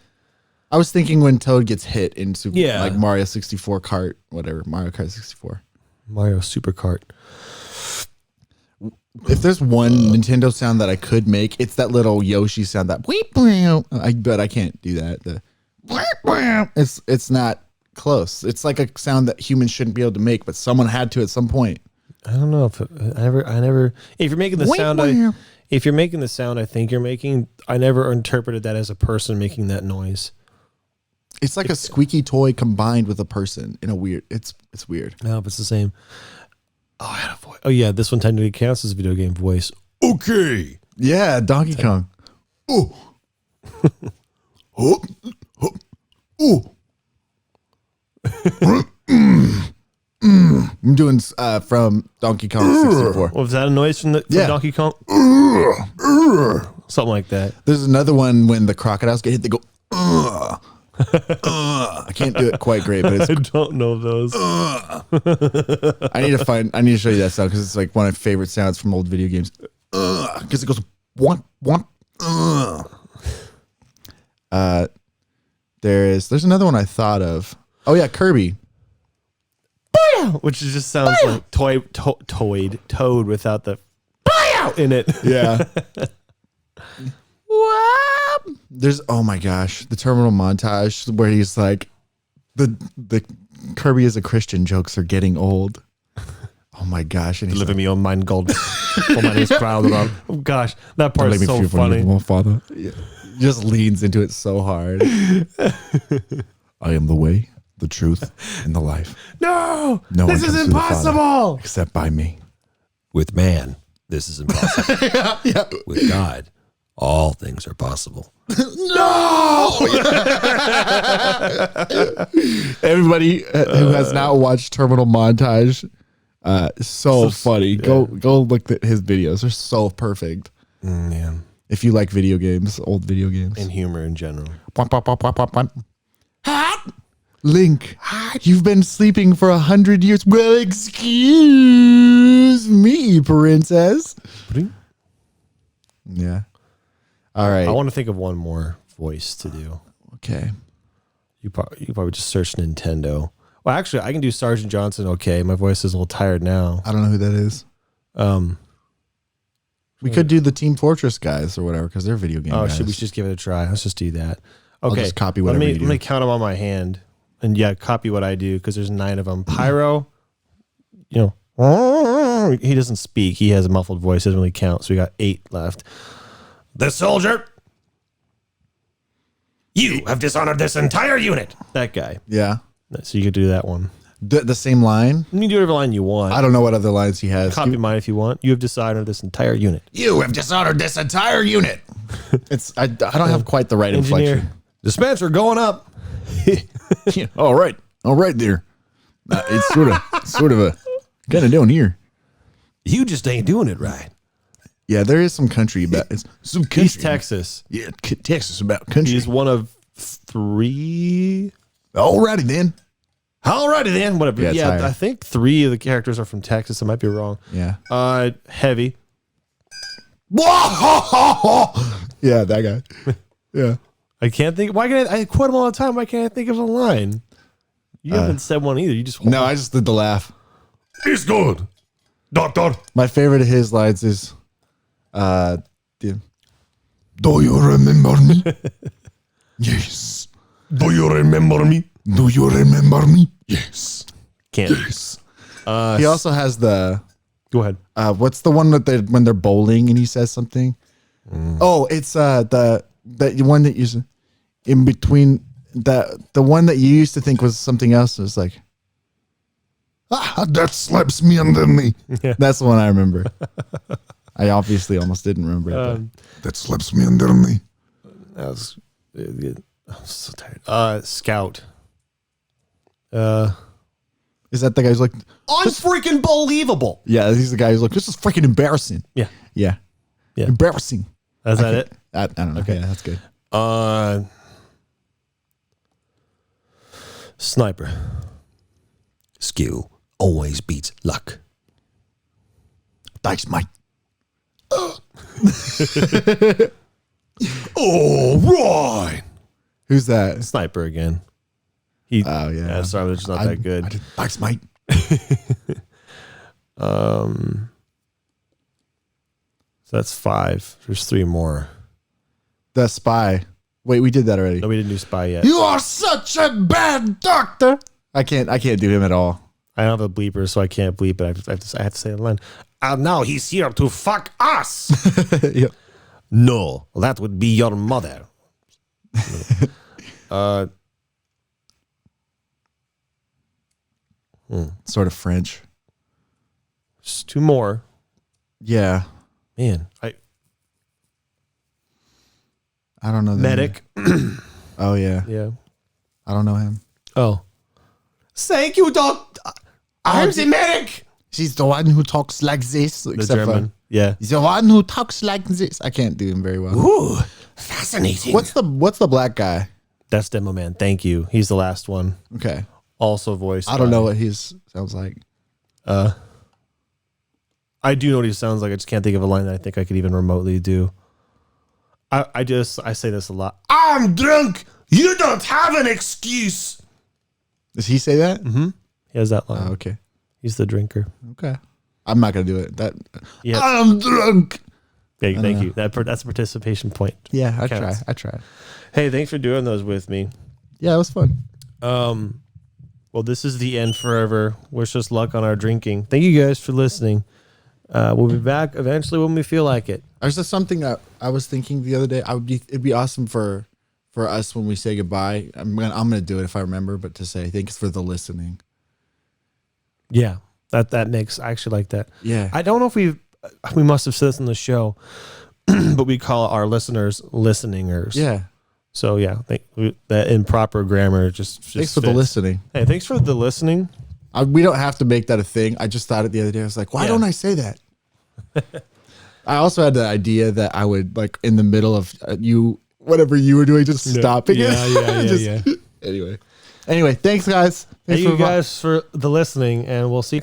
I was thinking when Toad gets hit in like Mario 64 kart, whatever, Mario Kart 64. Mario Super Kart. If there's one Nintendo sound that I could make, it's that little Yoshi sound that but I can't do that. It's not close. It's like a sound that humans shouldn't be able to make, but someone had to at some point. I don't know if I never if you're making the sound if you're making the sound I think you're making, I never interpreted that as a person making that noise. It's like a squeaky toy combined with a person in a weird. It's weird. No, but it's the same. Oh, I had a voice. Oh yeah, this one technically counts as a video game voice. Okay. Yeah, Donkey Kong. Oh. Oh. Oh. I'm doing from Donkey Kong 64. Was that a noise from Donkey Kong? Something like that. There's another one when the crocodiles get hit. They go. I can't do it quite great, but it's. I don't know those. I need to show you that sound because it's like one of my favorite sounds from old video games. Because it goes womp womp. There's another one I thought of. Oh yeah, Kirby. Which just sounds like toad without the in it. Yeah. There's oh my gosh, the terminal montage where he's like the Kirby as a Christian jokes are getting old. Oh my gosh. And he's Deliver me on mine gold. Oh gosh, that part is so funny. Father. Yeah. He just leans into it so hard. I am the way, the truth, and the life. No one this is comes to the Father impossible. except by me. With man, this is impossible. Yeah. With God, all things are possible. Everybody who has not watched Terminal Montage, so funny. Go look at his videos. They're so perfect. Man. If you like video games, old video games. And humor in general. Link, you've been sleeping for 100 years. Well, excuse me, princess. Yeah. All right. I want to think of one more voice to do. Okay. You probably just search Nintendo. Well, actually, I can do Sergeant Johnson. Okay, my voice is a little tired now. I don't know who that is. We could do the Team Fortress guys or whatever because they're video game guys. Should we just give it a try? Let's just do that. I'll Okay, just copy whatever you do. Let me count them on my hand, and copy what I do because there's 9 of them. Pyro, he doesn't speak. He has a muffled voice. Doesn't really count. So we got 8 left. The soldier. You have dishonored this entire unit. That guy. Yeah. So you could do that one. The same line? You can do whatever line you want. I don't know what other lines he has. Copy mine if you want. You have dishonored this entire unit. You have dishonored this entire unit. I don't have quite the right inflection. Dispenser going up. Yeah, all right there. It's sort of a kind of down here. You just ain't doing it right. Yeah, there is some country about it's some country. East Texas. Yeah, Texas about country. He's one of 3. Alrighty then. Whatever. Yeah, I think 3 of the characters are from Texas. I might be wrong. Yeah. Heavy. Yeah, that guy. Yeah. I can't think. Why can't I quote him all the time? Why can't I think of a line? You haven't said one either. You just No, I just did the laugh. It's good. Doctor. My favorite of his lines is Do you remember me? yes. Do you remember me? Do you remember me? Yes. can't. Yes. He also has the Go ahead. what's the one that when they're bowling and he says something? Oh, it's the that one that you in between the one that you used to think was something else was like, that slaps me underneath. Yeah. That's the one I remember. I obviously almost didn't remember it. But that slaps me underneath. That was. I'm so tired. Scout. Is that the guy who's like, Unfreaking believable. yeah, he's the guy who's like, this is freaking embarrassing. Yeah. Yeah. Yeah. Embarrassing. Is that it? I don't know. Okay, yeah, that's good. Sniper. Skill always beats luck. Thanks, mate. All right. Who's that? Sniper again. He. Oh, yeah. Sorry, it's not that good. Thanks, mate. So that's 5. There's 3 more. The spy. Wait, we did that already. No, we didn't do spy yet. You are such a bad doctor. I can't do him at all. I don't have a bleeper, so I can't bleep it. I have to say the line. And now he's here to fuck us. Yep. No, that would be your mother. Sort of French. Just 2 more. Yeah. Man, I don't know. medic. Oh, yeah. Yeah. I don't know him. Oh. Thank you, Doc. I'm the medic. She's the one who talks like this. The German. Yeah. He's the one who talks like this. I can't do him very well. Ooh, fascinating. What's the black guy? That's Demo Man. Thank you. He's the last one. Okay. Also voiced. I don't know what his sounds like. I do know what he sounds like. I just can't think of a line that I think I could even remotely do. I say this a lot. I'm drunk. You don't have an excuse. Does he say that? Mm-hmm. He has that line. Oh, okay. He's the drinker. Okay. I'm not gonna do it. Yeah. I'm drunk. Yeah, thank you. That's a participation point. Yeah, I Counts. try. Hey, thanks for doing those with me. Yeah, it was fun. Well, this is the end forever. Wish us luck on our drinking. Thank you guys for listening. We'll be back eventually when we feel like it. There's just something that I was thinking the other day. It'd be awesome for us when we say goodbye. I'm gonna do it if I remember, but to say thanks for the listening. Yeah, that makes. I actually like that. Yeah. I don't know if we must have said this on the show, but we call our listeners listeningers. Yeah. So yeah, that in proper grammar just Thanks for the fits. listening. Hey, thanks for the listening. We don't have to make that a thing. I just thought it the other day. I was like, why don't I say that? I also had the idea that I would, like, in the middle of whatever you were doing, just stop it. Yeah. Anyway, thanks, guys. Thank you guys for the listening, and we'll see you